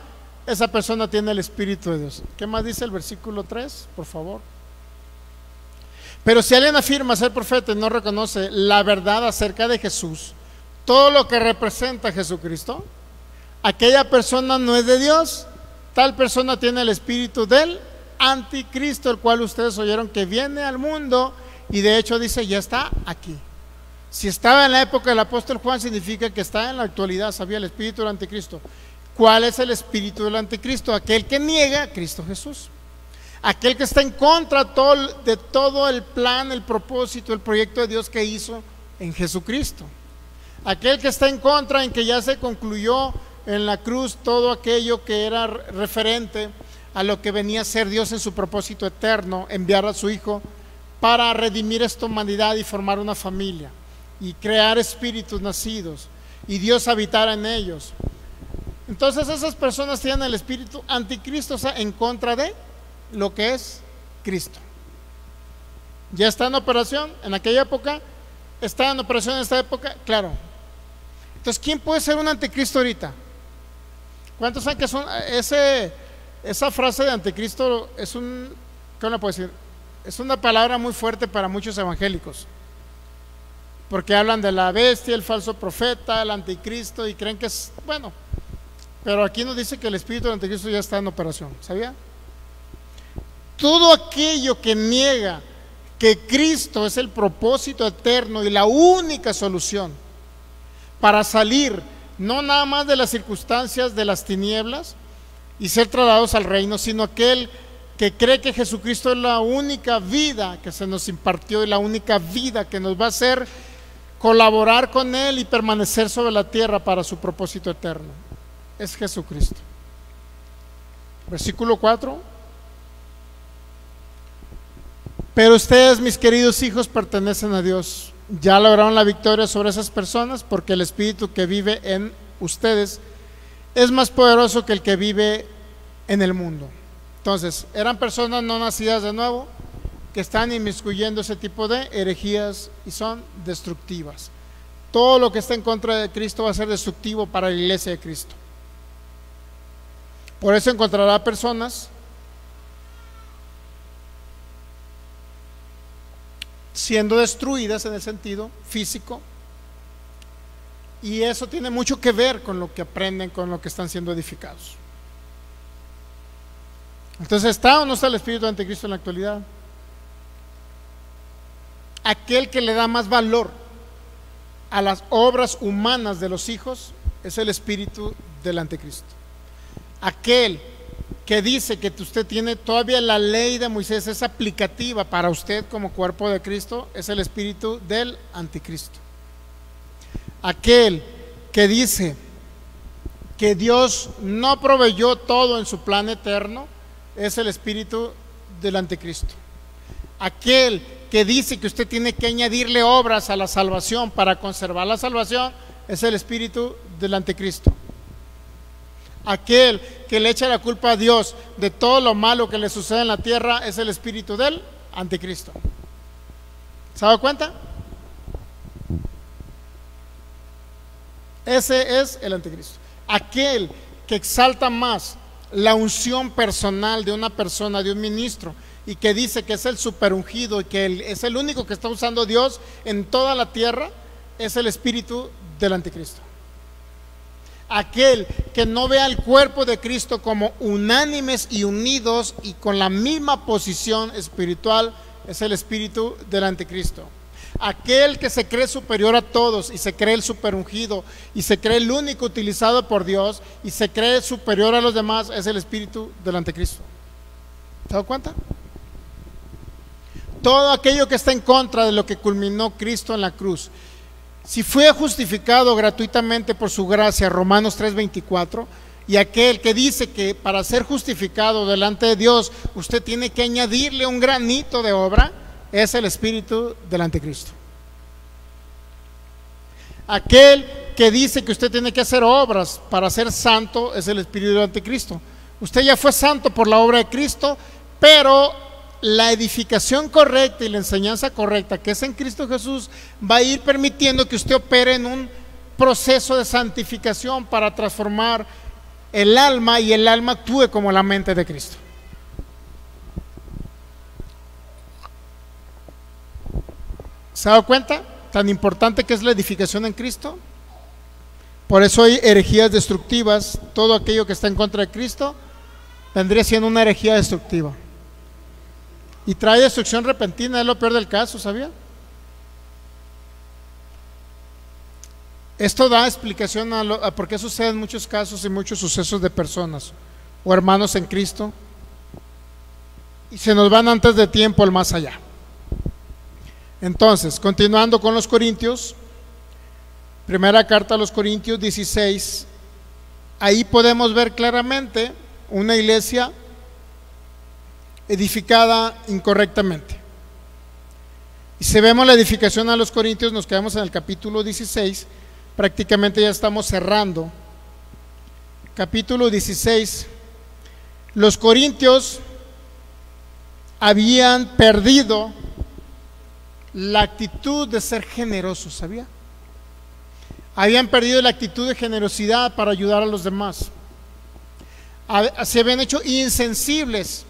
A: esa persona tiene el Espíritu de Dios. ¿Qué más dice el versículo 3? Por favor. Pero si alguien afirma ser profeta y no reconoce la verdad acerca de Jesús, todo lo que representa a Jesucristo, aquella persona no es de Dios. Tal persona tiene el espíritu del anticristo, el cual ustedes oyeron que viene al mundo, y de hecho dice, ya está aquí. Si estaba en la época del apóstol Juan, significa que está en la actualidad, sabía el espíritu del anticristo. ¿Cuál es el espíritu del anticristo? Aquel que niega a Cristo Jesús, aquel que está en contra de todo el plan, el propósito, el proyecto de Dios que hizo en Jesucristo, aquel que está en contra en que ya se concluyó en la cruz todo aquello que era referente a lo que venía a ser Dios en su propósito eterno, enviar a su Hijo para redimir esta humanidad y formar una familia y crear espíritus nacidos y Dios habitar en ellos. Entonces esas personas tienen el espíritu anticristo, o sea, en contra de lo que es Cristo. Ya está en operación en aquella época, está en operación en esta época, claro. Entonces, ¿quién puede ser un anticristo ahorita? ¿Cuántos saben que son esa frase de anticristo es un, ¿cómo le puedo decir? Es una palabra muy fuerte para muchos evangélicos, porque hablan de la bestia, el falso profeta, el anticristo, y creen que es, bueno, pero aquí nos dice que el espíritu del anticristo ya está en operación, ¿sabía? Todo aquello que niega que Cristo es el propósito eterno y la única solución para salir no nada más de las circunstancias de las tinieblas y ser trasladados al reino, sino aquel que cree que Jesucristo es la única vida que se nos impartió y la única vida que nos va a hacer colaborar con Él y permanecer sobre la tierra para su propósito eterno. Es Jesucristo. Versículo 4. Pero ustedes, mis queridos hijos, pertenecen a Dios. Ya lograron la victoria sobre esas personas, porque el espíritu que vive en ustedes es más poderoso que el que vive en el mundo. Entonces, eran personas no nacidas de nuevo, que están inmiscuyendo ese tipo de herejías y son destructivas. Todo lo que está en contra de Cristo va a ser destructivo para la iglesia de Cristo. Por eso encontrará personas siendo destruidas en el sentido físico, y eso tiene mucho que ver con lo que aprenden, con lo que están siendo edificados. Entonces, ¿está o no está el espíritu de anticristo en la actualidad? Aquel que le da más valor a las obras humanas de los hijos es el espíritu del anticristo. Aquel que dice que usted tiene todavía la ley de Moisés, es aplicativa para usted como cuerpo de Cristo, es el espíritu del anticristo. Aquel que dice que Dios no proveyó todo en su plan eterno, es el espíritu del anticristo. Aquel que dice que usted tiene que añadirle obras a la salvación para conservar la salvación es el espíritu del anticristo. Aquel que le echa la culpa a Dios de todo lo malo que le sucede en la tierra es el espíritu del anticristo. ¿Se ha dado cuenta? Ese es el anticristo. Aquel que exalta más la unción personal de una persona, de un ministro, y que dice que es el superungido y que es el único que está usando Dios en toda la tierra, es el espíritu del anticristo. Aquel que no ve al cuerpo de Cristo como unánimes y unidos y con la misma posición espiritual, es el espíritu del anticristo. Aquel que se cree superior a todos y se cree el superungido y se cree el único utilizado por Dios y se cree superior a los demás, es el espíritu del anticristo. ¿Se dan cuenta? Todo aquello que está en contra de lo que culminó Cristo en la cruz, si fue justificado gratuitamente por su gracia, Romanos 3:24, y aquel que dice que para ser justificado delante de Dios usted tiene que añadirle un granito de obra, es el espíritu del anticristo. Aquel que dice que usted tiene que hacer obras para ser santo es el espíritu del anticristo. Usted ya fue santo por la obra de Cristo, pero la edificación correcta y la enseñanza correcta que es en Cristo Jesús va a ir permitiendo que usted opere en un proceso de santificación para transformar el alma y el alma actúe como la mente de Cristo. ¿Se ha dado cuenta tan importante que es la edificación en Cristo? Por eso hay herejías destructivas. Todo aquello que está en contra de Cristo vendría siendo una herejía destructiva y trae destrucción repentina. Es lo peor del caso, ¿sabía? Esto da explicación a por qué suceden muchos casos y muchos sucesos de personas o hermanos en Cristo y se nos van antes de tiempo al más allá. Entonces, continuando con los Corintios, primera carta a los Corintios 16, ahí podemos ver claramente una iglesia edificada incorrectamente. Y si vemos la edificación a los Corintios, nos quedamos en el capítulo 16, prácticamente ya estamos cerrando. Capítulo 16, los corintios habían perdido la actitud de ser generosos, ¿sabía? Habían perdido la actitud de generosidad para ayudar a los demás. Se habían hecho insensibles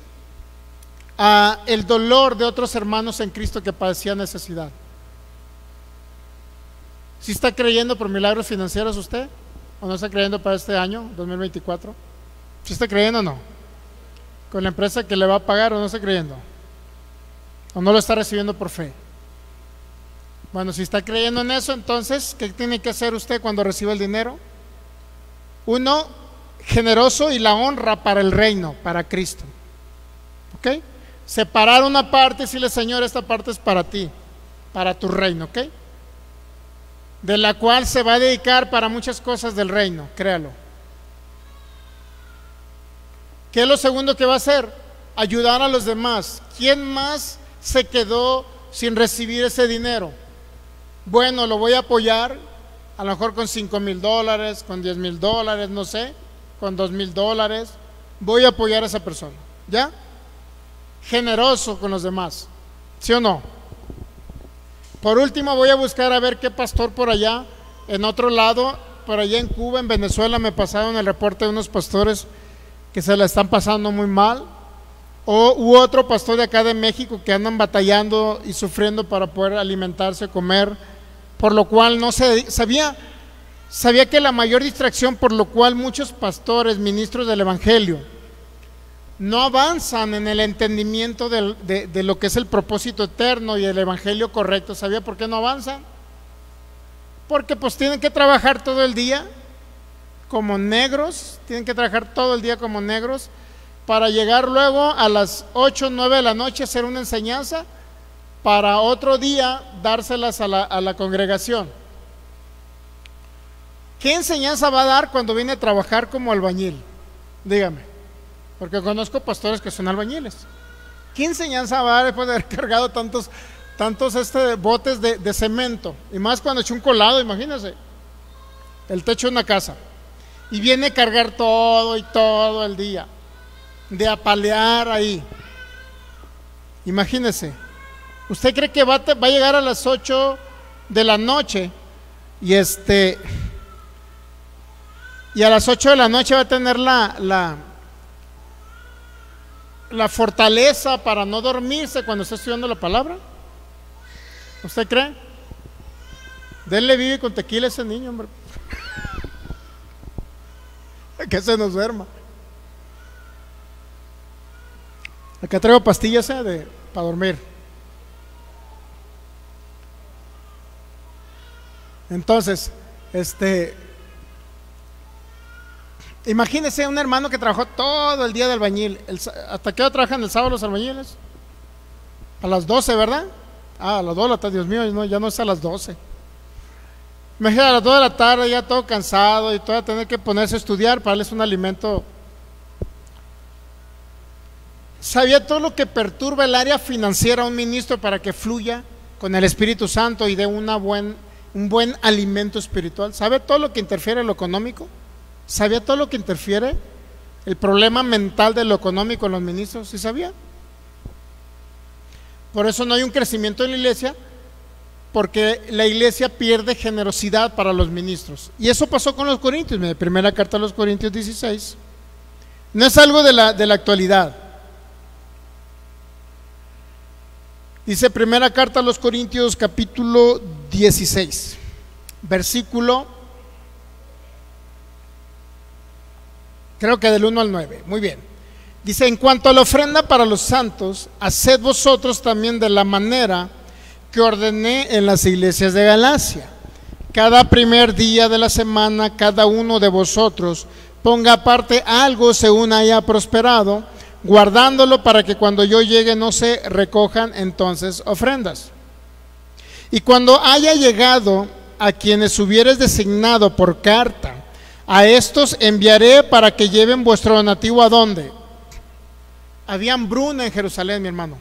A: a el dolor de otros hermanos en Cristo que padecían necesidad. ¿Sí está creyendo por milagros financieros usted? ¿O no está creyendo para este año 2024? ¿Sí está creyendo o no? ¿Con la empresa que le va a pagar o no está creyendo? ¿O no lo está recibiendo por fe? Bueno, si está creyendo en eso, entonces, ¿qué tiene que hacer usted cuando reciba el dinero? Uno, generoso y la honra para el reino, para Cristo. ¿Ok? Separar una parte y decirle: Señor, esta parte es para ti, para tu reino, ¿ok? De la cual se va a dedicar para muchas cosas del reino, créalo. ¿Qué es lo segundo que va a hacer? Ayudar a los demás. ¿Quién más se quedó sin recibir ese dinero? Bueno, lo voy a apoyar, a lo mejor con $5,000, con $10,000, no sé, con $2,000. Voy a apoyar a esa persona, ¿ya? Generoso con los demás, ¿sí o no? Por último, voy a buscar a ver qué pastor por allá, en otro lado, por allá en Cuba, en Venezuela, me pasaron el reporte de unos pastores que se la están pasando muy mal, u otro pastor de acá de México que andan batallando y sufriendo para poder alimentarse, comer, por lo cual no se sabía que la mayor distracción por lo cual muchos pastores, ministros del evangelio, no avanzan en el entendimiento de lo que es el propósito eterno y el evangelio correcto. ¿Sabía por qué no avanzan? Porque pues tienen que trabajar todo el día como negros, tienen que trabajar todo el día como negros para llegar luego a las 8 o 9 de la noche a hacer una enseñanza para otro día dárselas a la congregación. ¿Qué enseñanza va a dar cuando viene a trabajar como albañil? Dígame. porque conozco pastores que son albañiles. ¿Qué enseñanza va a dar después de haber cargado tantos botes de cemento? Y más cuando echó un colado, imagínense, el techo de una casa. Y viene a cargar todo y todo el día, de apalear ahí. Imagínense, ¿usted cree que va a llegar a las 8 de la noche y a las 8 de la noche va a tener la fortaleza para no dormirse cuando está estudiando la palabra? ¿Usted cree? Denle vive con tequila a ese niño, hombre, que se nos duerma. Acá traigo pastillas para dormir. Entonces, imagínese un hermano que trabajó todo el día de albañil. ¿Hasta qué hora trabajan el sábado los albañiles? A las 12, ¿verdad? A las 2 de la tarde, Dios mío, no, ya no es a las 12. Imagínate a las 2 de la tarde ya todo cansado y todavía tener que ponerse a estudiar para darles un alimento. ¿Sabía todo lo que perturba el área financiera a un ministro para que fluya con el Espíritu Santo y dé un buen alimento espiritual? ¿Sabe todo lo que interfiere en lo económico? ¿Sabía todo lo que interfiere el problema mental de lo económico en los ministros? ¿Sí sabía? Por eso no hay un crecimiento en la iglesia, porque la iglesia pierde generosidad para los ministros. Y eso pasó con los corintios. Primera carta a los Corintios 16. No es algo de la actualidad. Dice primera carta a los Corintios capítulo 16, versículo, creo que del 1 al 9, muy bien. Dice: en cuanto a la ofrenda para los santos, haced vosotros también de la manera que ordené en las iglesias de Galacia. Cada primer día de la semana, cada uno de vosotros ponga aparte algo según haya prosperado, guardándolo para que cuando yo llegue no se recojan entonces ofrendas. Y cuando haya llegado a quienes hubieres designado por carta, a estos enviaré para que lleven vuestro donativo. ¿A dónde? Había hambruna en Jerusalén, mi hermano.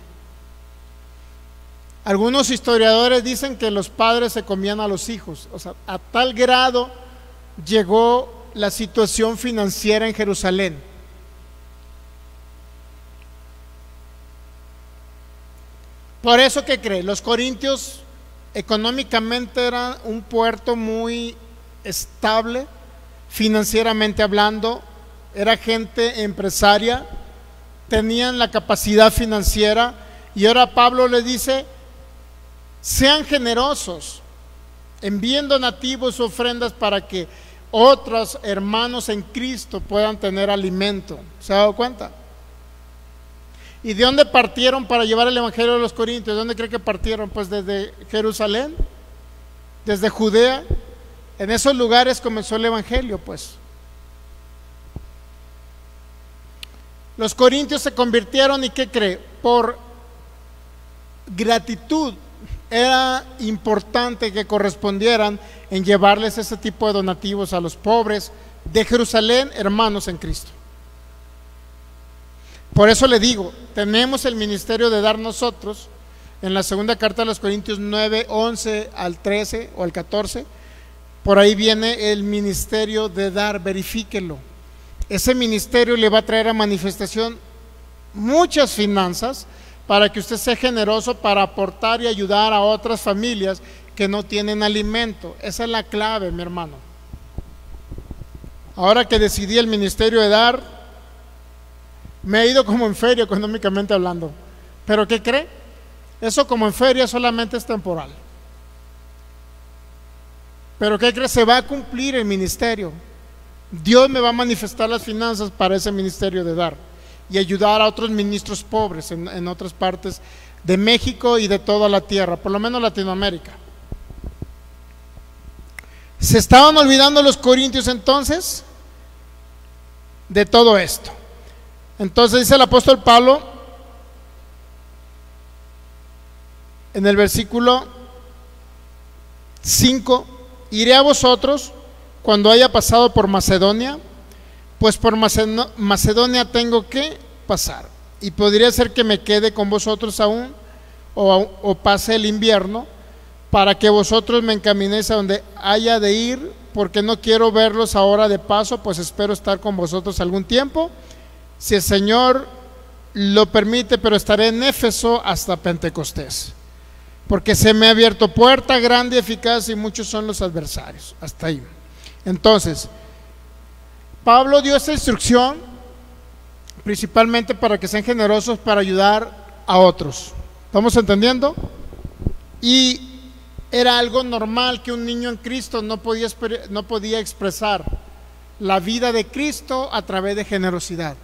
A: Algunos historiadores dicen que los padres se comían a los hijos. O sea, a tal grado llegó la situación financiera en Jerusalén. Por eso, ¿qué cree? Los corintios económicamente eran un puerto muy estable, financieramente hablando, era gente empresaria, tenían la capacidad financiera, y ahora Pablo le dice: sean generosos, envíen donativos, ofrendas para que otros hermanos en Cristo puedan tener alimento. ¿Se ha dado cuenta? ¿Y de dónde partieron para llevar el evangelio a los corintios? ¿De dónde cree que partieron? Pues desde Jerusalén, desde Judea. En esos lugares comenzó el evangelio, pues. Los corintios se convirtieron, ¿y qué cree? Por gratitud era importante que correspondieran en llevarles ese tipo de donativos a los pobres de Jerusalén, hermanos en Cristo. Por eso le digo, tenemos el ministerio de dar nosotros. En la segunda carta a los Corintios 9, 11 al 13 o al 14, por ahí viene el ministerio de dar. Verifíquelo. Ese ministerio le va a traer a manifestación muchas finanzas para que usted sea generoso para aportar y ayudar a otras familias que no tienen alimento. Esa es la clave, mi hermano. Ahora que decidí el ministerio de dar, me he ido como en feria económicamente hablando. ¿Pero qué cree? Eso como en feria solamente es temporal. ¿Pero qué cree? Se va a cumplir el ministerio. Dios me va a manifestar las finanzas para ese ministerio de dar y ayudar a otros ministros pobres en otras partes de México y de toda la tierra, por lo menos Latinoamérica. ¿Se estaban olvidando los corintios entonces de todo esto? Entonces dice el apóstol Pablo en el versículo 5: iré a vosotros cuando haya pasado por Macedonia, pues por Macedonia tengo que pasar, y podría ser que me quede con vosotros aún, o pase el invierno, para que vosotros me encaminéis a donde haya de ir, porque no quiero verlos ahora de paso, pues espero estar con vosotros algún tiempo, si el Señor lo permite, pero estaré en Éfeso hasta Pentecostés, porque se me ha abierto puerta grande y eficaz, y muchos son los adversarios. Hasta ahí. Entonces, Pablo dio esta instrucción principalmente para que sean generosos para ayudar a otros. ¿Estamos entendiendo? Y era algo normal que un niño en Cristo no podía expresar la vida de Cristo a través de generosidad.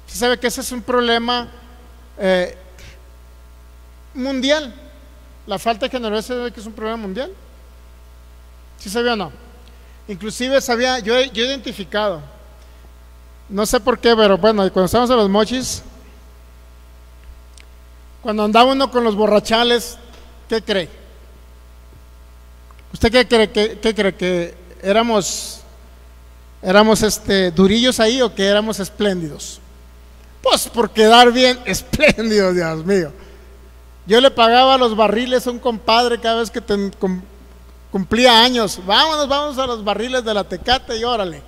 A: ¿Se sabe que ese es un problema mundial? La falta de generosidad que es un problema mundial. ¿Sí sabía o no? Inclusive sabía, yo he identificado, no sé por qué, pero bueno, cuando estábamos en los mochis, cuando andaba uno con los borrachales, ¿qué cree? ¿Usted qué cree? ¿Que éramos durillos ahí, o que éramos espléndidos? Pues por quedar bien espléndidos, Dios mío. Yo le pagaba los barriles a un compadre cada vez que cumplía años. Vamos a los barriles de la Tecate, y órale,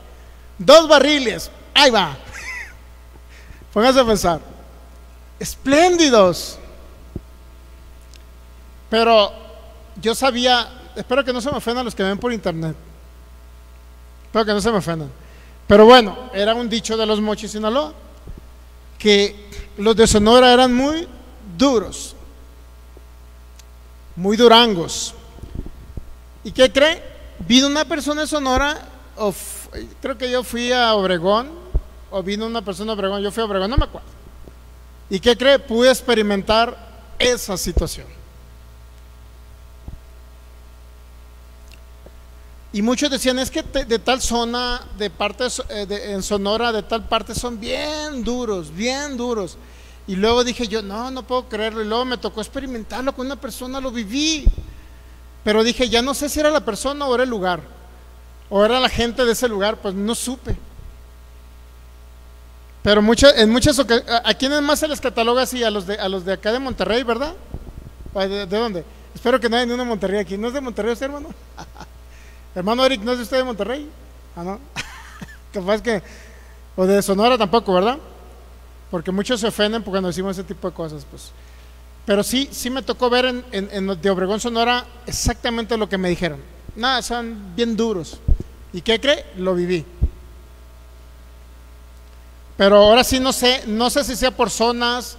A: 2 barriles, ahí va. Pónganse a pensar, espléndidos. Pero yo sabía, espero que no se me ofendan los que ven por internet, espero que no se me ofendan, pero bueno, era un dicho de los Mochis, Sinaloa, que los de Sonora eran muy duros, muy durangos. ¿Y qué cree? Vino una persona de Sonora, creo que yo fui a Obregón, o vino una persona de Obregón, yo fui a Obregón, no me acuerdo. ¿Y qué cree? Pude experimentar esa situación. Y muchos decían, es que de tal zona, de parte en Sonora, de tal parte son bien duros, bien duros. Y luego dije yo, no puedo creerlo. Y luego me tocó experimentarlo con una persona, lo viví. Pero dije, ya no sé si era la persona o era el lugar, o era la gente de ese lugar, pues no supe. Pero en muchas ocasiones, ¿a quiénes más se les cataloga así? A los de acá de Monterrey, ¿verdad? ¿De dónde? Espero que no haya ni uno de Monterrey aquí. ¿No es de Monterrey usted, hermano? Hermano Eric, ¿no es de usted de Monterrey? Ah, no. Capaz que, o de Sonora tampoco, ¿verdad? Porque muchos se ofenden cuando decimos ese tipo de cosas, pues. Pero sí me tocó ver de Obregón, Sonora, exactamente lo que me dijeron. Nada, son bien duros. ¿Y qué cree? Lo viví. Pero ahora sí no sé si sea por zonas.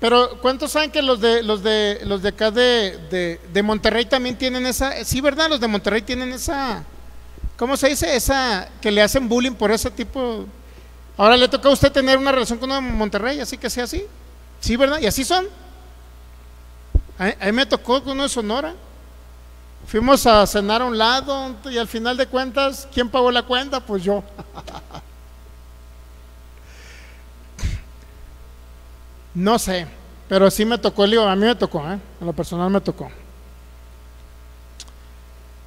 A: Pero ¿cuántos saben que los de acá de Monterrey también tienen esa? Sí, ¿verdad? Los de Monterrey tienen esa, ¿cómo se dice? Esa, que le hacen bullying por ese tipo. Ahora le toca a usted tener una relación con uno de Monterrey, así que sea así. Sí, ¿verdad? Y así son. A mí me tocó con uno de Sonora. Fuimos a cenar a un lado, y al final de cuentas, ¿quién pagó la cuenta? Pues yo. No sé, pero sí me tocó, a mí me tocó, a lo personal me tocó.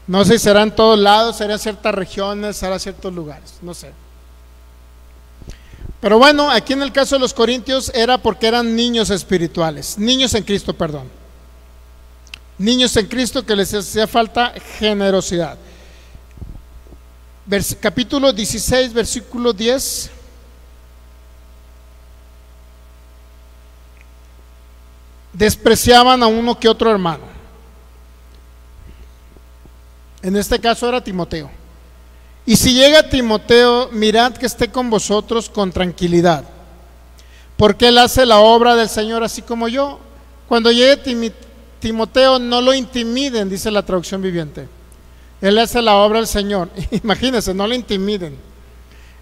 A: No sé si será en todos lados, será en ciertas regiones, será en ciertos lugares, no sé. Pero bueno, aquí en el caso de los corintios era porque eran niños espirituales, niños en Cristo, perdón. Niños en Cristo que les hacía falta generosidad. Capítulo 16, versículo 10. Despreciaban a uno que otro hermano. En este caso era Timoteo. Y si llega Timoteo, mirad que esté con vosotros con tranquilidad, porque él hace la obra del Señor así como yo. Cuando llegue Timoteo, no lo intimiden, dice la traducción viviente. Él hace la obra del Señor. Imagínense, no lo intimiden.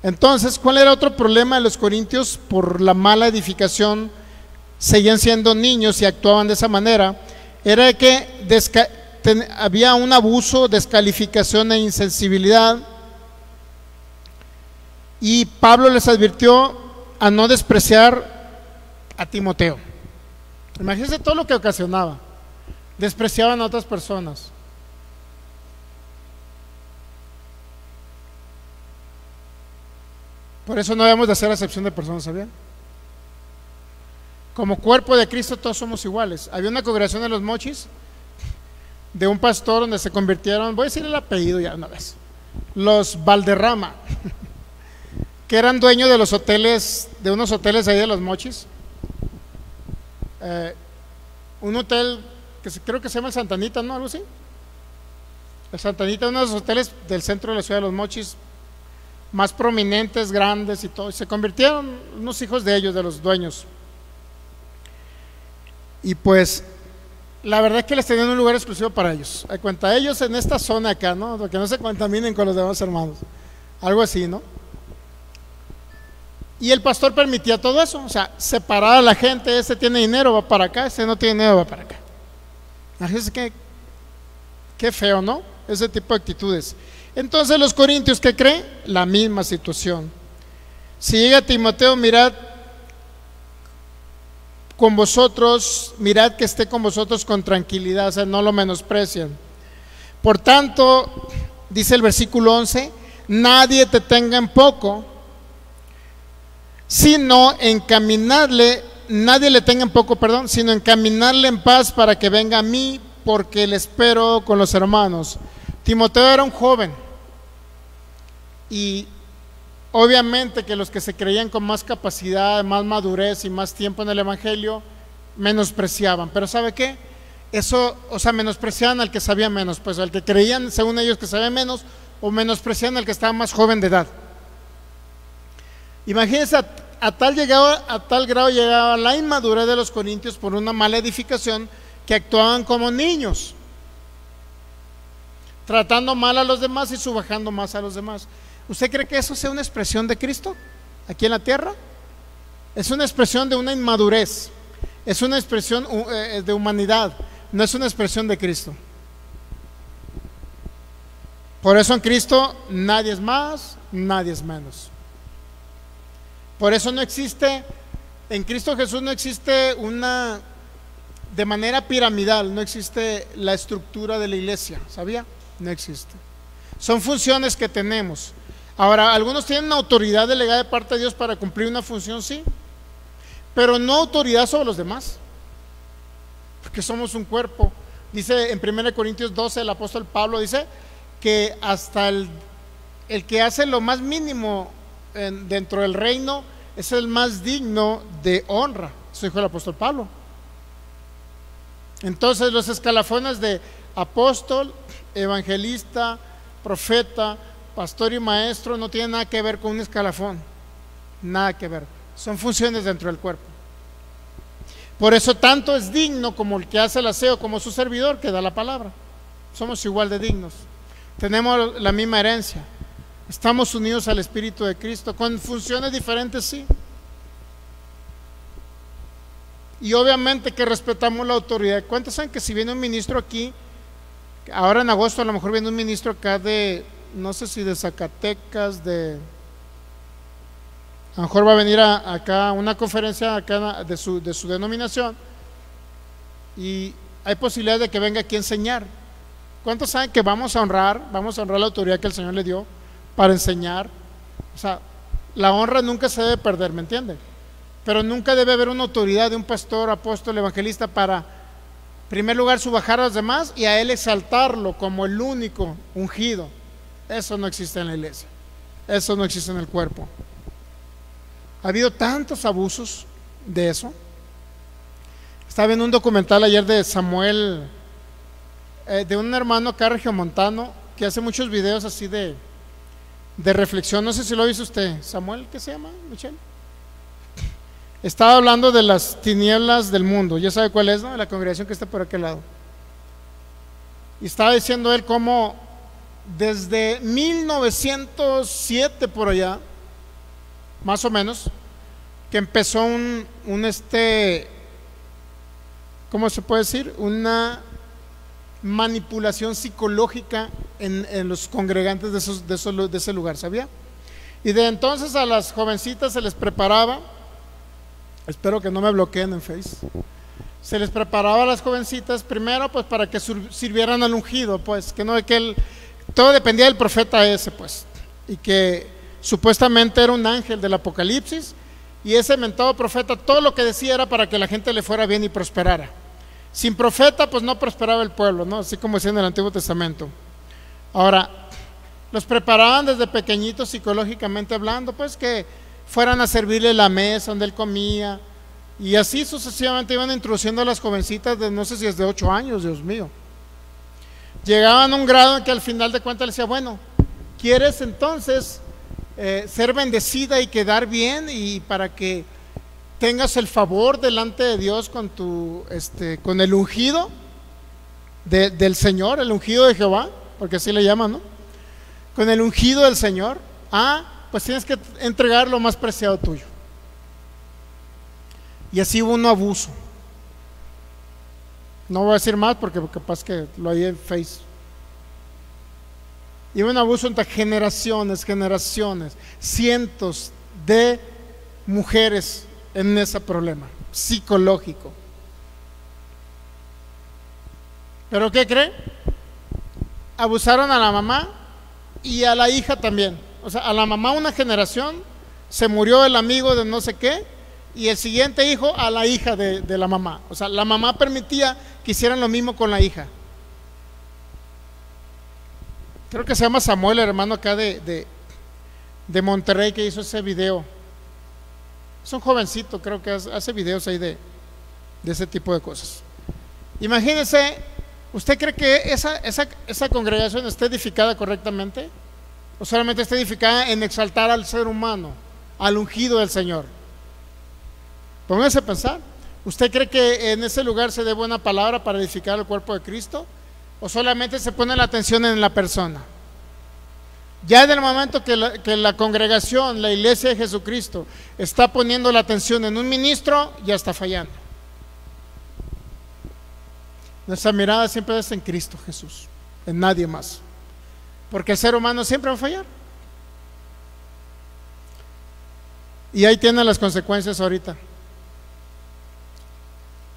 A: Entonces, ¿cuál era otro problema de los corintios? Por la mala edificación, seguían siendo niños y actuaban de esa manera. Era que había un abuso, descalificación e insensibilidad. Y Pablo les advirtió a no despreciar a Timoteo. Imagínense todo lo que ocasionaba. Despreciaban a otras personas. Por eso no debemos de hacer acepción de personas, ¿sabían? Como cuerpo de Cristo todos somos iguales. Había una congregación en Los Mochis de un pastor donde se convirtieron, voy a decir el apellido ya una vez, los Valderrama, que eran dueños de los hoteles, de unos hoteles ahí de Los Mochis. Un hotel que creo que se llama el Santa Anita, ¿no? Algo así. El Santa Anita, uno de los hoteles del centro de la ciudad de Los Mochis, más prominentes, grandes y todo. Se convirtieron unos hijos de ellos, de los dueños. Y pues, la verdad es que les tenían un lugar exclusivo para ellos. Hay cuenta, ellos en esta zona acá, ¿no? Para que no se contaminen con los demás hermanos. Algo así, ¿no? Y el pastor permitía todo eso, o sea, separaba a la gente, ese tiene dinero, va para acá, ese no tiene dinero, va para acá. Así que, qué feo, ¿no? Ese tipo de actitudes. Entonces los corintios, ¿qué creen? La misma situación. Si llega Timoteo, mirad con vosotros, mirad que esté con vosotros con tranquilidad, o sea, no lo menosprecian. Por tanto, dice el versículo 11, nadie te tenga en poco, sino encaminarle, nadie le tenga en poco, perdón, sino encaminarle en paz para que venga a mí, porque le espero con los hermanos. Timoteo era un joven y obviamente que los que se creían con más capacidad, más madurez y más tiempo en el evangelio menospreciaban, pero ¿sabe qué? Eso, o sea, menospreciaban al que sabía menos, pues al que creían según ellos que sabía menos, o menospreciaban al que estaba más joven de edad. Imagínense a tal grado llegaba la inmadurez de los corintios por una mala edificación, que actuaban como niños, tratando mal a los demás y subajando más a los demás. ¿Usted cree que eso sea una expresión de Cristo aquí en la tierra? Es una expresión de una inmadurez, es una expresión de humanidad, no es una expresión de Cristo. Por eso en Cristo nadie es más, nadie es menos. Por eso no existe, en Cristo Jesús no existe una, de manera piramidal, no existe la estructura de la iglesia, ¿sabía? No existe. Son funciones que tenemos. Ahora, algunos tienen una autoridad delegada de parte de Dios para cumplir una función, sí, pero no autoridad sobre los demás, porque somos un cuerpo. Dice en 1 Corintios 12, el apóstol Pablo dice que hasta el que hace lo más mínimo dentro del reino es el más digno de honra. Eso dijo el apóstol Pablo. Entonces los escalafones de apóstol, evangelista, profeta, pastor y maestro no tienen nada que ver con un escalafón, nada que ver, son funciones dentro del cuerpo. Por eso tanto es digno como el que hace el aseo, como su servidor que da la palabra. Somos igual de dignos, tenemos la misma herencia, estamos unidos al Espíritu de Cristo, con funciones diferentes, sí. Y obviamente que respetamos la autoridad. ¿Cuántos saben que si viene un ministro aquí, ahora en agosto a lo mejor viene un ministro acá de, no sé si de Zacatecas, a lo mejor va a venir acá a una conferencia acá de su denominación, y hay posibilidad de que venga aquí a enseñar? ¿Cuántos saben que vamos a honrar la autoridad que el Señor le dio para enseñar? O sea, la honra nunca se debe perder, ¿me entienden? Pero nunca debe haber una autoridad de un pastor, apóstol, evangelista para, en primer lugar, subajar a los demás y a él exaltarlo como el único ungido. Eso no existe en la iglesia, eso no existe en el cuerpo. Ha habido tantos abusos de eso. Estaba viendo un documental ayer de Samuel, de un hermano acá regiomontano que hace muchos videos así de reflexión. No sé si lo ha visto usted. Samuel, ¿qué se llama, Michelle? Estaba hablando de las tinieblas del mundo, ya sabe cuál es, ¿no? La congregación que está por aquel lado. Y estaba diciendo él cómo desde 1907 por allá, más o menos, que empezó ¿cómo se puede decir? Una manipulación psicológica en los congregantes de ese lugar, ¿sabía? Y de entonces a las jovencitas se les preparaba, espero que no me bloqueen en Face, se les preparaba a las jovencitas primero pues para que sirvieran al ungido, pues que no, todo dependía del profeta ese, pues, y que supuestamente era un ángel del Apocalipsis, y ese mentado profeta todo lo que decía era para que la gente le fuera bien y prosperara. Sin profeta pues no prosperaba el pueblo, ¿no? Así como decía en el Antiguo Testamento. Ahora, los preparaban desde pequeñitos psicológicamente hablando, pues que fueran a servirle la mesa donde él comía, y así sucesivamente iban introduciendo a las jovencitas de no sé si es de 8 años, Dios mío. Llegaban a un grado en que al final de cuentas le decía, bueno, ¿quieres entonces ser bendecida y quedar bien y para que tengas el favor delante de Dios con con el ungido del Señor, el ungido de Jehová, porque así le llaman, ¿no? Con el ungido del Señor, pues tienes que entregar lo más preciado tuyo. Y así hubo un abuso. No voy a decir más porque capaz que lo hay en Face. Y hubo un abuso entre generaciones, cientos de mujeres en ese problema psicológico. ¿Pero qué cree? Abusaron a la mamá y a la hija también. O sea, a la mamá una generación, se murió el amigo de no sé qué, y el siguiente hijo a la hija de la mamá. O sea, la mamá permitía que hicieran lo mismo con la hija. Creo que se llama Samuel, el hermano acá de Monterrey, que hizo ese video. Es un jovencito, creo que hace videos ahí de ese tipo de cosas. Imagínense, ¿usted cree que esa congregación está edificada correctamente? ¿O solamente está edificada en exaltar al ser humano, al ungido del Señor? Póngase a pensar. ¿Usted cree que en ese lugar se dé buena palabra para edificar el cuerpo de Cristo? ¿O solamente se pone la atención en la persona? Ya en el momento que la congregación, la iglesia de Jesucristo, está poniendo la atención en un ministro, ya está fallando. Nuestra mirada siempre es en Cristo Jesús, en nadie más, porque el ser humano siempre va a fallar. Y ahí tienen las consecuencias ahorita.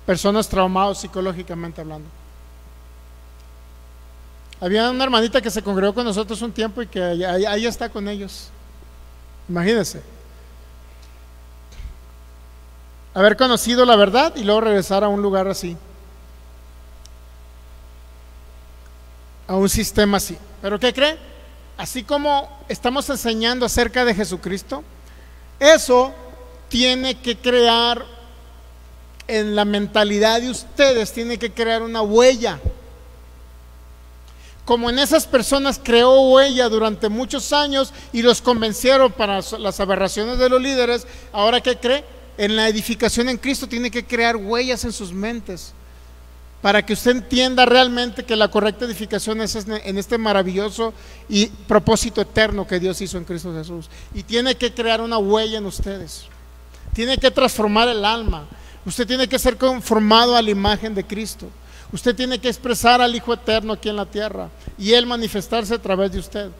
A: Personas traumadas psicológicamente hablando. Había una hermanita que se congregó con nosotros un tiempo y que ahí está con ellos. Imagínense. Haber conocido la verdad y luego regresar a un lugar así, a un sistema así. ¿Pero qué cree? Así como estamos enseñando acerca de Jesucristo, eso tiene que crear en la mentalidad de ustedes, tiene que crear una huella. Como en esas personas creó huella durante muchos años y los convencieron para las aberraciones de los líderes, ahora ¿qué cree? En la edificación en Cristo tiene que crear huellas en sus mentes para que usted entienda realmente que la correcta edificación es en este maravilloso y propósito eterno que Dios hizo en Cristo Jesús. Y tiene que crear una huella en ustedes, tiene que transformar el alma. Usted tiene que ser conformado a la imagen de Cristo. Usted tiene que expresar al Hijo Eterno aquí en la tierra y Él manifestarse a través de usted.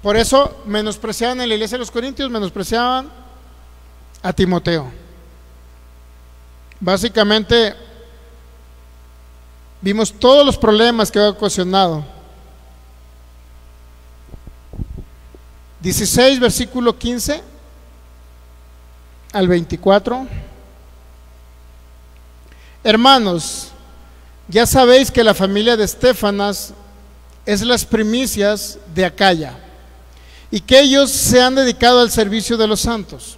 A: Por eso menospreciaban en la iglesia de los Corintios, menospreciaban a Timoteo. Básicamente vimos todos los problemas que había ocasionado. 16, versículo 15 al 24. Hermanos, ya sabéis que la familia de Estéfanas es las primicias de Acaya y que ellos se han dedicado al servicio de los santos.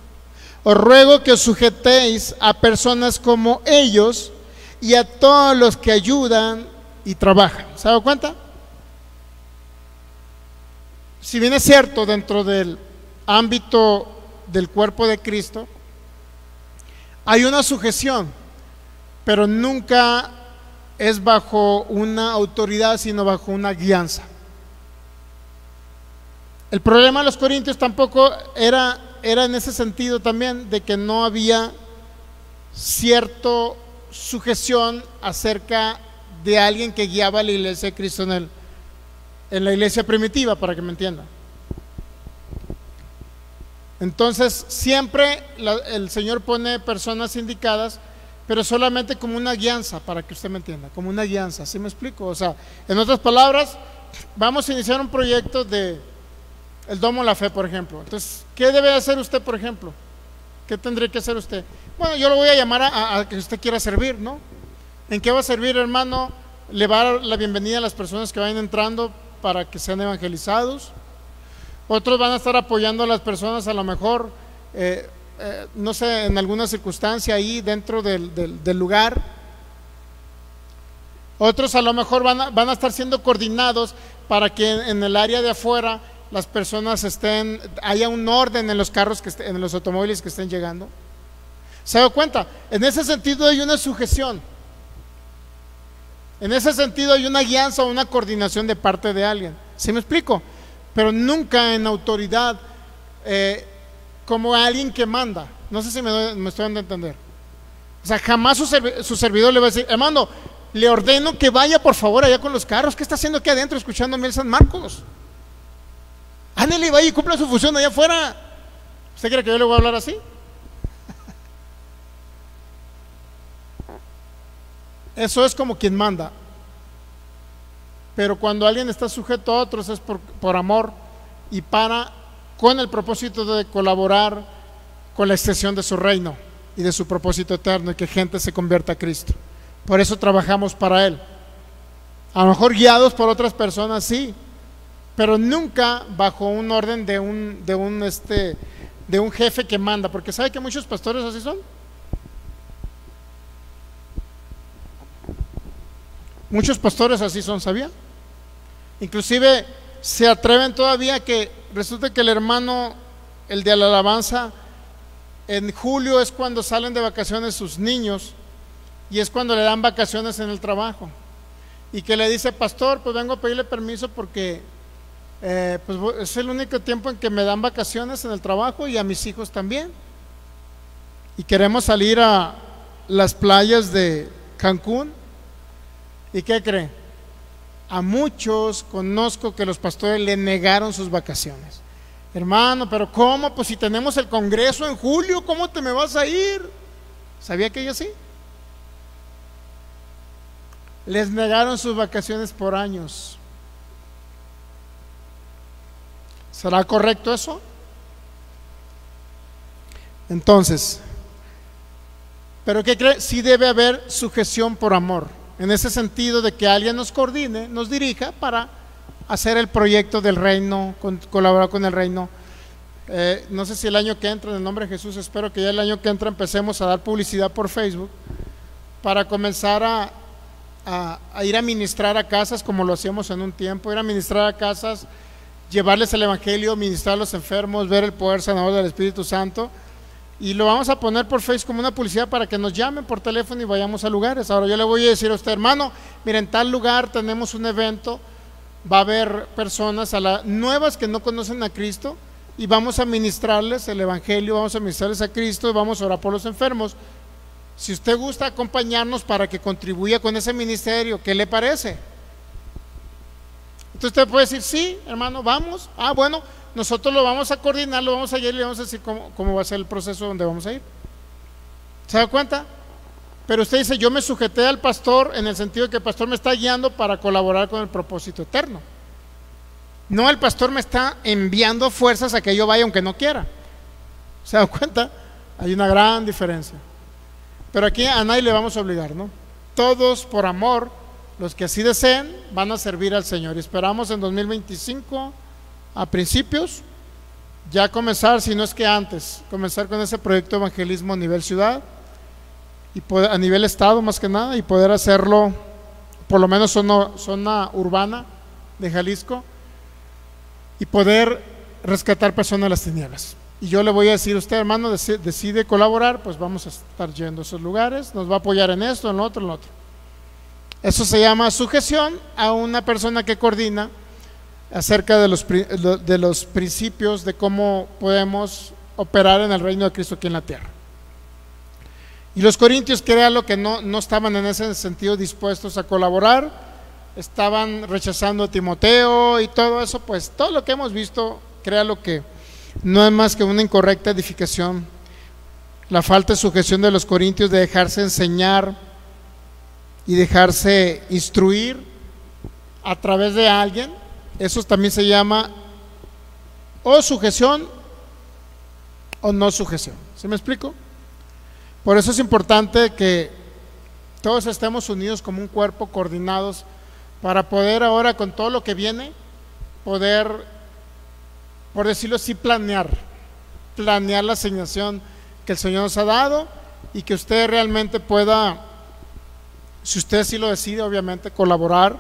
A: Os ruego que os sujetéis a personas como ellos y a todos los que ayudan y trabajan. ¿Se ha dado cuenta? Si bien es cierto, dentro del ámbito del cuerpo de Cristo hay una sujeción, pero nunca es bajo una autoridad, sino bajo una guianza. El problema de los corintios tampoco era en ese sentido también, de que no había cierta sujeción acerca de alguien que guiaba a la iglesia de Cristo en la iglesia primitiva, para que me entiendan. Entonces siempre el Señor pone personas indicadas, pero solamente como una guianza, para que usted me entienda, como una guianza. ¿Sí me explico? O sea, en otras palabras, vamos a iniciar un proyecto de el Domo La Fe, por ejemplo. Entonces, ¿qué debe hacer usted, por ejemplo? ¿Qué tendría que hacer usted? Bueno, yo lo voy a llamar a que usted quiera servir, ¿no? ¿En qué va a servir, hermano? Le va a dar la bienvenida a las personas que vayan entrando para que sean evangelizados. Otros van a estar apoyando a las personas, a lo mejor, no sé, en alguna circunstancia ahí dentro del lugar. Otros a lo mejor van a estar siendo coordinados para que en el área de afuera las personas haya un orden en los carros, en los automóviles que estén llegando. ¿Se da cuenta? En ese sentido hay una sujeción. En ese sentido hay una guianza o una coordinación de parte de alguien. ¿Sí me explico? Pero nunca en autoridad, como alguien que manda. No sé si me estoy dando a entender. O sea, jamás su servidor le va a decir: hermano, le ordeno que vaya por favor allá con los carros. ¿Qué está haciendo aquí adentro escuchando a Miel San Marcos? Ándale, vaya y cumpla su función allá afuera. ¿Usted quiere que yo le voy a hablar así? Eso es como quien manda. Pero cuando alguien está sujeto a otros es por amor y con el propósito de colaborar con la extensión de su reino y de su propósito eterno, y que gente se convierta a Cristo. Por eso trabajamos para Él. A lo mejor guiados por otras personas, sí, pero nunca bajo un orden de un jefe que manda, porque ¿sabe que muchos pastores así son? Muchos pastores así son, ¿sabía? Inclusive se atreven todavía que resulta que el hermano, el de la alabanza, en julio es cuando salen de vacaciones sus niños y es cuando le dan vacaciones en el trabajo, y que le dice: pastor, pues vengo a pedirle permiso porque pues es el único tiempo en que me dan vacaciones en el trabajo, y a mis hijos también, y queremos salir a las playas de Cancún. ¿Y qué cree? A muchos conozco que los pastores le negaron sus vacaciones. Hermano, pero ¿cómo? Pues si tenemos el congreso en julio, ¿cómo te me vas a ir? ¿Sabía que ellos sí? Les negaron sus vacaciones por años. ¿Será correcto eso? Entonces, ¿pero qué cree? Sí debe haber sujeción por amor, en ese sentido de que alguien nos coordine, nos dirija para hacer el proyecto del reino, colaborar con el reino. No sé si el año que entra, en el nombre de Jesús, espero que ya el año que entra empecemos a dar publicidad por Facebook para comenzar a ir a ministrar a casas, como lo hacíamos en un tiempo, ir a ministrar a casas, llevarles el evangelio, ministrar a los enfermos, ver el poder sanador del Espíritu Santo. Y lo vamos a poner por Facebook como una publicidad para que nos llamen por teléfono y vayamos a lugares. Ahora yo le voy a decir a usted: hermano, mira, en tal lugar tenemos un evento, va a haber personas nuevas que no conocen a Cristo, y vamos a ministrarles el evangelio, vamos a ministrarles a Cristo, y vamos a orar por los enfermos. Si usted gusta acompañarnos para que contribuya con ese ministerio, ¿qué le parece? Entonces usted puede decir: sí, hermano, vamos. Ah, bueno, nosotros lo vamos a coordinar, lo vamos a ir y le vamos a decir cómo va a ser el proceso donde vamos a ir. ¿Se da cuenta? Pero usted dice: yo me sujeté al pastor en el sentido de que el pastor me está guiando para colaborar con el propósito eterno. No, el pastor me está enviando fuerzas a que yo vaya aunque no quiera. ¿Se da cuenta? Hay una gran diferencia. Pero aquí a nadie le vamos a obligar, ¿no? Todos por amor, los que así deseen, van a servir al Señor. Y esperamos en 2025, a principios, ya comenzar, si no es que antes, comenzar con ese proyecto de evangelismo a nivel ciudad y a nivel estado más que nada, y poder hacerlo por lo menos zona urbana de Jalisco, y poder rescatar personas de las tinieblas. Y yo le voy a decir: usted, hermano, decide colaborar, pues vamos a estar yendo a esos lugares, nos va a apoyar en esto, en lo otro, en lo otro. Eso se llama sujeción a una persona que coordina acerca de los principios de cómo podemos operar en el reino de Cristo aquí en la tierra. Y los corintios, créalo que no estaban en ese sentido dispuestos a colaborar, estaban rechazando a Timoteo y todo eso. Pues todo lo que hemos visto, créalo que no es más que una incorrecta edificación, la falta de sujeción de los corintios, de dejarse enseñar y dejarse instruir a través de alguien Eso también se llama o sujeción o no sujeción. ¿Sí me explico? Por eso es importante que todos estemos unidos como un cuerpo, coordinados, para poder ahora, con todo lo que viene, poder, por decirlo así, planear la asignación que el Señor nos ha dado, y que usted realmente pueda, si usted sí lo decide, obviamente, colaborar.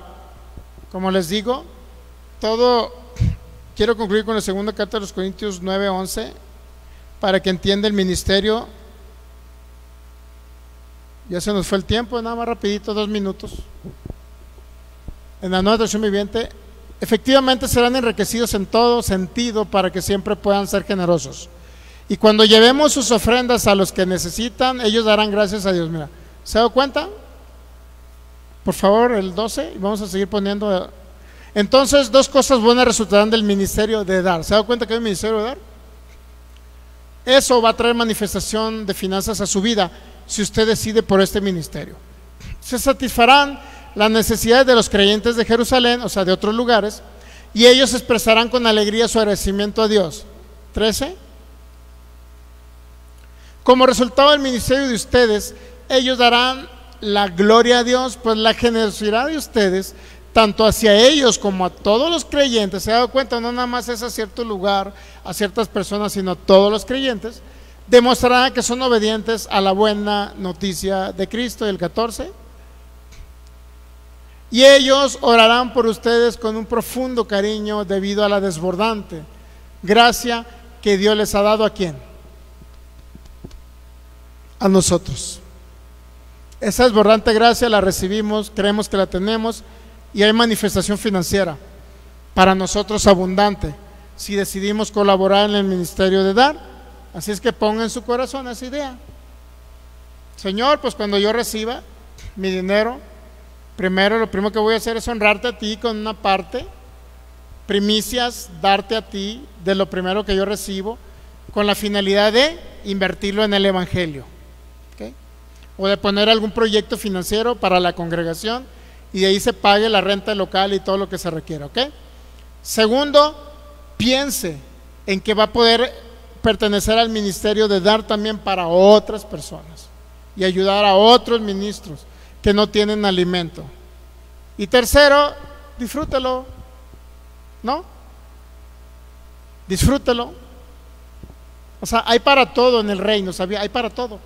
A: Como les digo, todo, quiero concluir con la segunda carta de los Corintios 9:11, para que entienda el ministerio. Ya se nos fue el tiempo, nada más rapidito, 2 minutos. En la Nueva Traducción Viviente: efectivamente serán enriquecidos en todo sentido para que siempre puedan ser generosos. Y cuando llevemos sus ofrendas a los que necesitan, ellos darán gracias a Dios. Mira, ¿se ha dado cuenta? Por favor, el 12, y vamos a seguir poniendo. Entonces, 2 cosas buenas resultarán del ministerio de dar. ¿Se ha dado cuenta que hay un ministerio de dar? Eso va a traer manifestación de finanzas a su vida si usted decide por este ministerio. Se satisfarán las necesidades de los creyentes de Jerusalén, o sea, de otros lugares, y ellos expresarán con alegría su agradecimiento a Dios. 13. Como resultado del ministerio de ustedes, ellos darán la gloria a Dios, pues la generosidad de ustedes, tanto hacia ellos como a todos los creyentes, se ha dado cuenta, no nada más es a cierto lugar, a ciertas personas, sino a todos los creyentes, demostrarán que son obedientes a la buena noticia de Cristo. Y el 14: y ellos orarán por ustedes con un profundo cariño debido a la desbordante gracia que Dios les ha dado. ¿A quién? A nosotros. Esa desbordante gracia la recibimos, creemos que la tenemos, y hay manifestación financiera para nosotros abundante si decidimos colaborar en el ministerio de dar. Así es que ponga en su corazón esa idea. Señor, pues cuando yo reciba mi dinero, lo primero que voy a hacer es honrarte a ti con una parte, primicias, darte a ti de lo primero que yo recibo, con la finalidad de invertirlo en el Evangelio, ¿okay? O de poner algún proyecto financiero para la congregación, y de ahí se pague la renta local y todo lo que se requiera, ¿ok? Segundo, piense en que va a poder pertenecer al ministerio de dar también para otras personas y ayudar a otros ministros que no tienen alimento. Y tercero, disfrútelo, ¿no? Disfrútelo. O sea, hay para todo en el reino, ¿sabía? Hay para todo,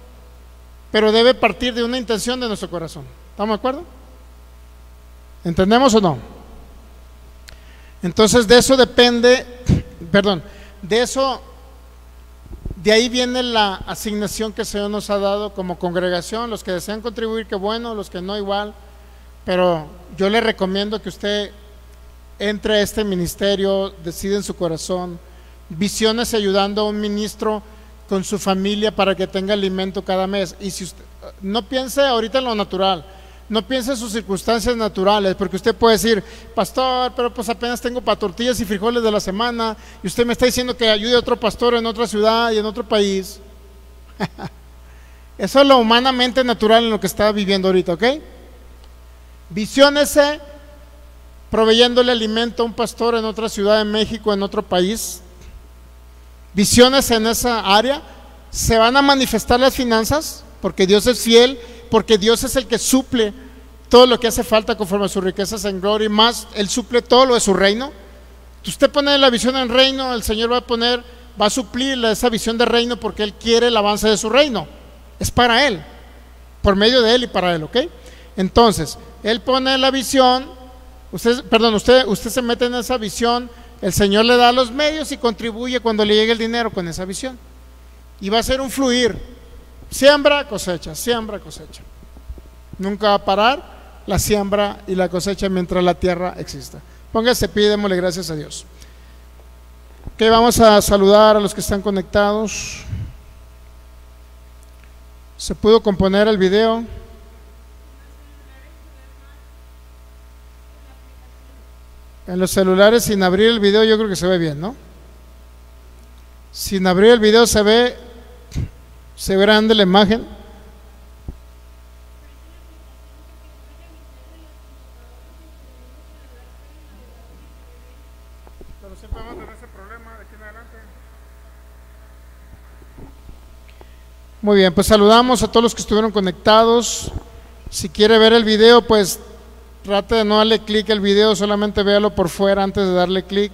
A: pero debe partir de una intención de nuestro corazón. ¿Estamos de acuerdo? ¿Entendemos o no? Entonces de eso depende, de ahí viene la asignación que el Señor nos ha dado como congregación. Los que desean contribuir, qué bueno; los que no, igual. Pero yo le recomiendo que usted entre a este ministerio, decide en su corazón, visiones ayudando a un ministro con su familia para que tenga alimento cada mes. Y si usted no piense ahorita en lo natural, no piense en sus circunstancias naturales, porque usted puede decir: pastor, pero pues apenas tengo para tortillas y frijoles de la semana, y usted me está diciendo que ayude a otro pastor en otra ciudad y en otro país. Eso es lo humanamente natural en lo que está viviendo ahorita, ¿ok? Visiónese proveyéndole alimento a un pastor en otra ciudad de México, en otro país. Visiones en esa área. Se van a manifestar las finanzas, porque Dios es fiel, porque Dios es el que suple todo lo que hace falta conforme a sus riquezas en gloria, y más, Él suple todo lo de su reino. Usted pone la visión en reino, el Señor va a suplir esa visión de reino, porque Él quiere el avance de su reino. Es para Él, por medio de Él y para Él, ¿ok? Entonces, Él pone la visión, usted se mete en esa visión, el Señor le da los medios y contribuye cuando le llegue el dinero con esa visión. Y va a ser un fluir, siembra, cosecha, siembra, cosecha. Nunca va a parar la siembra y la cosecha mientras la tierra exista. Póngase, démosle gracias a Dios. Ok, vamos a saludar a los que están conectados. ¿Se pudo componer el video? En los celulares, sin abrir el video, yo creo que se ve bien, ¿no? Sin abrir el video se ve grande la imagen. Muy bien, pues saludamos a todos los que estuvieron conectados. Si quiere ver el video, pues trate de no darle clic al video, solamente véalo por fuera antes de darle clic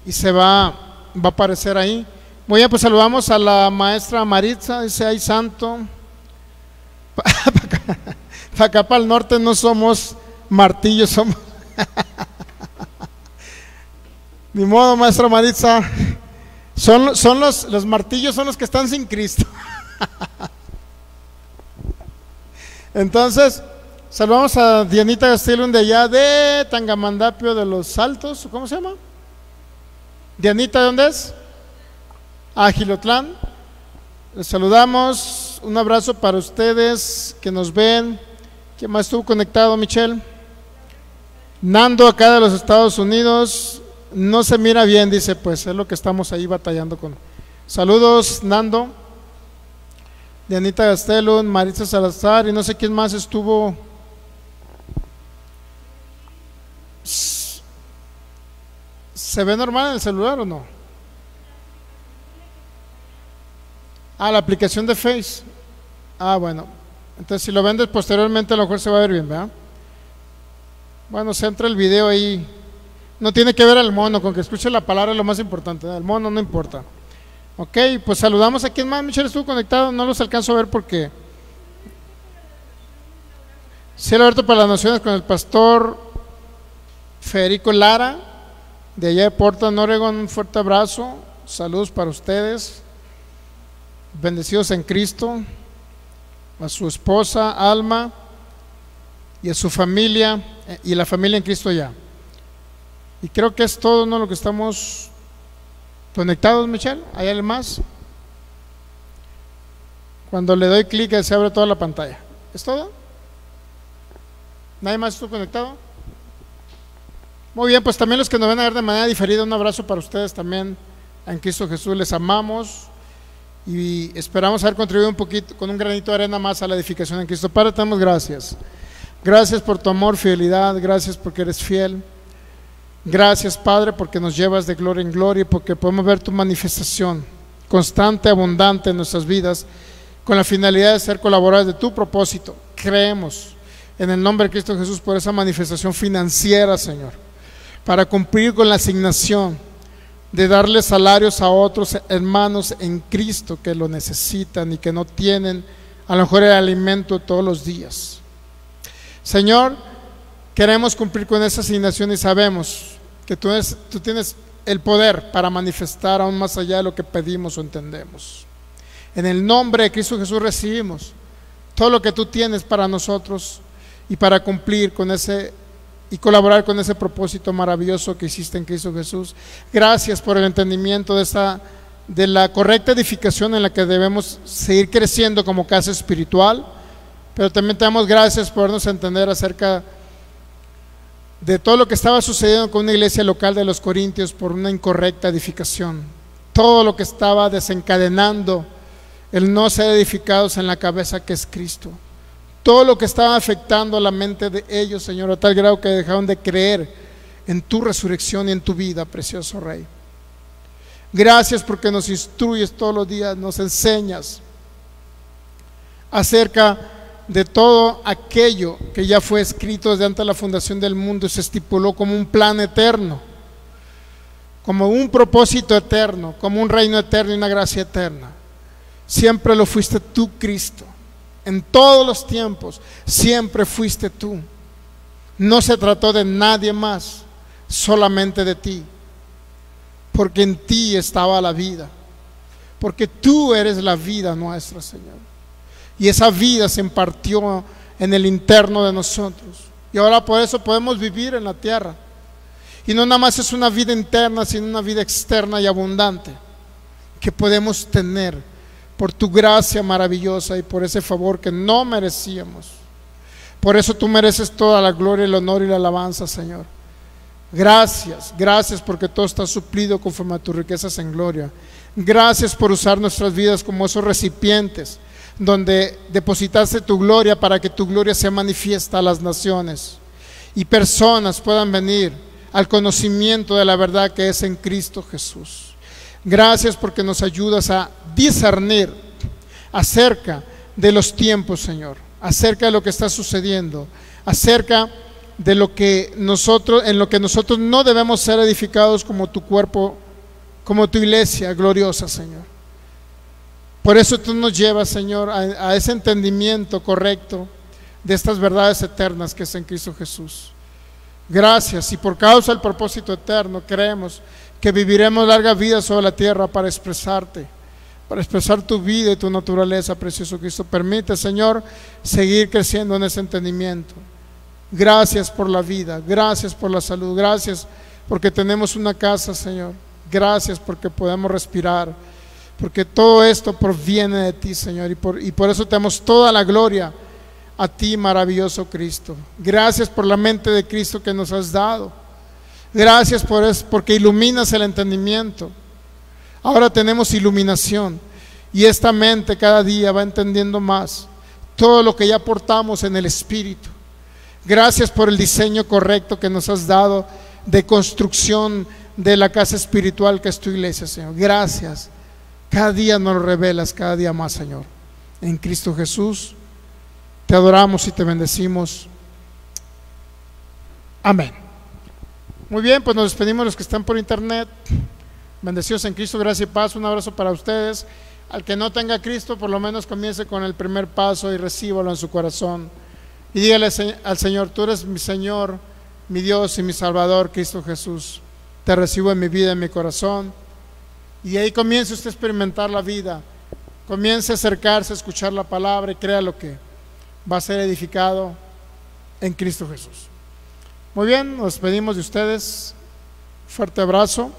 A: y se va a aparecer ahí. Muy bien, pues saludamos a la maestra Maritza, dice: ay santo. Para acá, para el norte no somos martillos, somos... Ni modo, maestra Maritza. Son los martillos son los que están sin Cristo. Entonces, saludamos a Dianita Gastelum de allá de Tangamandapio de los Altos, ¿cómo se llama? Dianita, ¿de dónde es? Gilotlán. Les saludamos, un abrazo para ustedes que nos ven. ¿Quién más estuvo conectado, Michelle? Nando, acá de los Estados Unidos. No se mira bien, dice, pues es lo que estamos ahí batallando con. Saludos, Nando. Dianita Gastelum, Maritza Salazar y no sé quién más estuvo. ¿Se ve normal en el celular o no? La aplicación de Face. Bueno, entonces si lo vendes posteriormente a lo mejor se va a ver bien, ¿verdad? Bueno, se entra el video ahí. No tiene que ver al mono, con que escuche la palabra es lo más importante, el mono no importa. Ok, pues saludamos a quien más. Michelle estuvo conectado, no los alcanzo a ver porque cielo abierto para las naciones con el pastor Federico Lara de allá de Portland, Oregon. Un fuerte abrazo, saludos para ustedes, bendecidos en Cristo, a su esposa Alma y a su familia y la familia en Cristo ya. Y creo que es todo, ¿no? Lo que estamos conectados, Michelle. ¿Hay alguien más? Cuando le doy clic se abre toda la pantalla. ¿Es todo? ¿Nadie más estuvo conectado? Muy bien, pues también los que nos van a ver de manera diferida, un abrazo para ustedes también en Cristo Jesús. Les amamos y esperamos haber contribuido un poquito, con un granito de arena más a la edificación en Cristo. Padre, te damos gracias. Gracias por tu amor, fidelidad. Gracias porque eres fiel. Gracias, Padre, porque nos llevas de gloria en gloria y porque podemos ver tu manifestación constante, abundante en nuestras vidas, con la finalidad de ser colaboradores de tu propósito. Creemos en el nombre de Cristo Jesús por esa manifestación financiera, Señor, para cumplir con la asignación de darle salarios a otros hermanos en Cristo que lo necesitan y que no tienen a lo mejor el alimento todos los días. Señor, queremos cumplir con esa asignación y sabemos que tú tienes el poder para manifestar aún más allá de lo que pedimos o entendemos. En el nombre de Cristo Jesús recibimos todo lo que tú tienes para nosotros y para cumplir con ese y colaborar con ese propósito maravilloso que hiciste en Cristo Jesús. Gracias por el entendimiento de la correcta edificación en la que debemos seguir creciendo como casa espiritual, pero también te damos gracias por darnos a entender acerca de todo lo que estaba sucediendo con una iglesia local de los Corintios por una incorrecta edificación, todo lo que estaba desencadenando el no ser edificados en la cabeza que es Cristo, todo lo que estaba afectando la mente de ellos, Señor, a tal grado que dejaron de creer en tu resurrección y en tu vida, precioso Rey. Gracias porque nos instruyes todos los días, nos enseñas acerca de todo aquello que ya fue escrito desde antes de la fundación del mundo y se estipuló como un plan eterno, como un propósito eterno, como un reino eterno y una gracia eterna. Siempre lo fuiste tú, Cristo. En todos los tiempos siempre fuiste tú. No se trató de nadie más, solamente de ti, porque en ti estaba la vida, porque tú eres la vida nuestra, Señor. Y esa vida se impartió en el interno de nosotros. Y ahora por eso podemos vivir en la tierra. Y no nada más es una vida interna, sino una vida externa y abundante que podemos tener por tu gracia maravillosa y por ese favor que no merecíamos. Por eso tú mereces toda la gloria, el honor y la alabanza, Señor. Gracias, gracias porque todo está suplido conforme a tus riquezas en gloria. Gracias por usar nuestras vidas como esos recipientes donde depositaste tu gloria para que tu gloria se manifiesta a las naciones y personas puedan venir al conocimiento de la verdad que es en Cristo Jesús. Gracias porque nos ayudas a discernir acerca de los tiempos, Señor, acerca de lo que está sucediendo, acerca de lo que nosotros, en lo que nosotros no debemos ser edificados como tu cuerpo, como tu iglesia gloriosa, Señor. Por eso tú nos llevas, Señor, a ese entendimiento correcto de estas verdades eternas que es en Cristo Jesús. Gracias, y por causa del propósito eterno creemos que viviremos larga vida sobre la tierra para expresarte, para expresar tu vida y tu naturaleza, precioso Cristo. Permite, Señor, seguir creciendo en ese entendimiento. Gracias por la vida, gracias por la salud, gracias porque tenemos una casa, Señor. Gracias porque podemos respirar, porque todo esto proviene de ti, Señor, y por eso te damos toda la gloria a ti, maravilloso Cristo. Gracias por la mente de Cristo que nos has dado. Gracias porque iluminas el entendimiento. Ahora tenemos iluminación y esta mente cada día va entendiendo más todo lo que ya portamos en el Espíritu. Gracias por el diseño correcto que nos has dado de construcción de la casa espiritual que es tu iglesia, Señor. Gracias. Cada día nos lo revelas, cada día más, Señor. En Cristo Jesús te adoramos y te bendecimos. Amén. Muy bien, pues nos despedimos los que están por internet. Bendecidos en Cristo, gracia y paz. Un abrazo para ustedes. Al que no tenga a Cristo, por lo menos comience con el primer paso y recíbalo en su corazón. Y dígale al Señor: tú eres mi Señor, mi Dios y mi Salvador, Cristo Jesús. Te recibo en mi vida, en mi corazón. Y ahí comience usted a experimentar la vida. Comience a acercarse, a escuchar la palabra y crea lo que va a ser edificado en Cristo Jesús. Muy bien, nos despedimos de ustedes. Fuerte abrazo.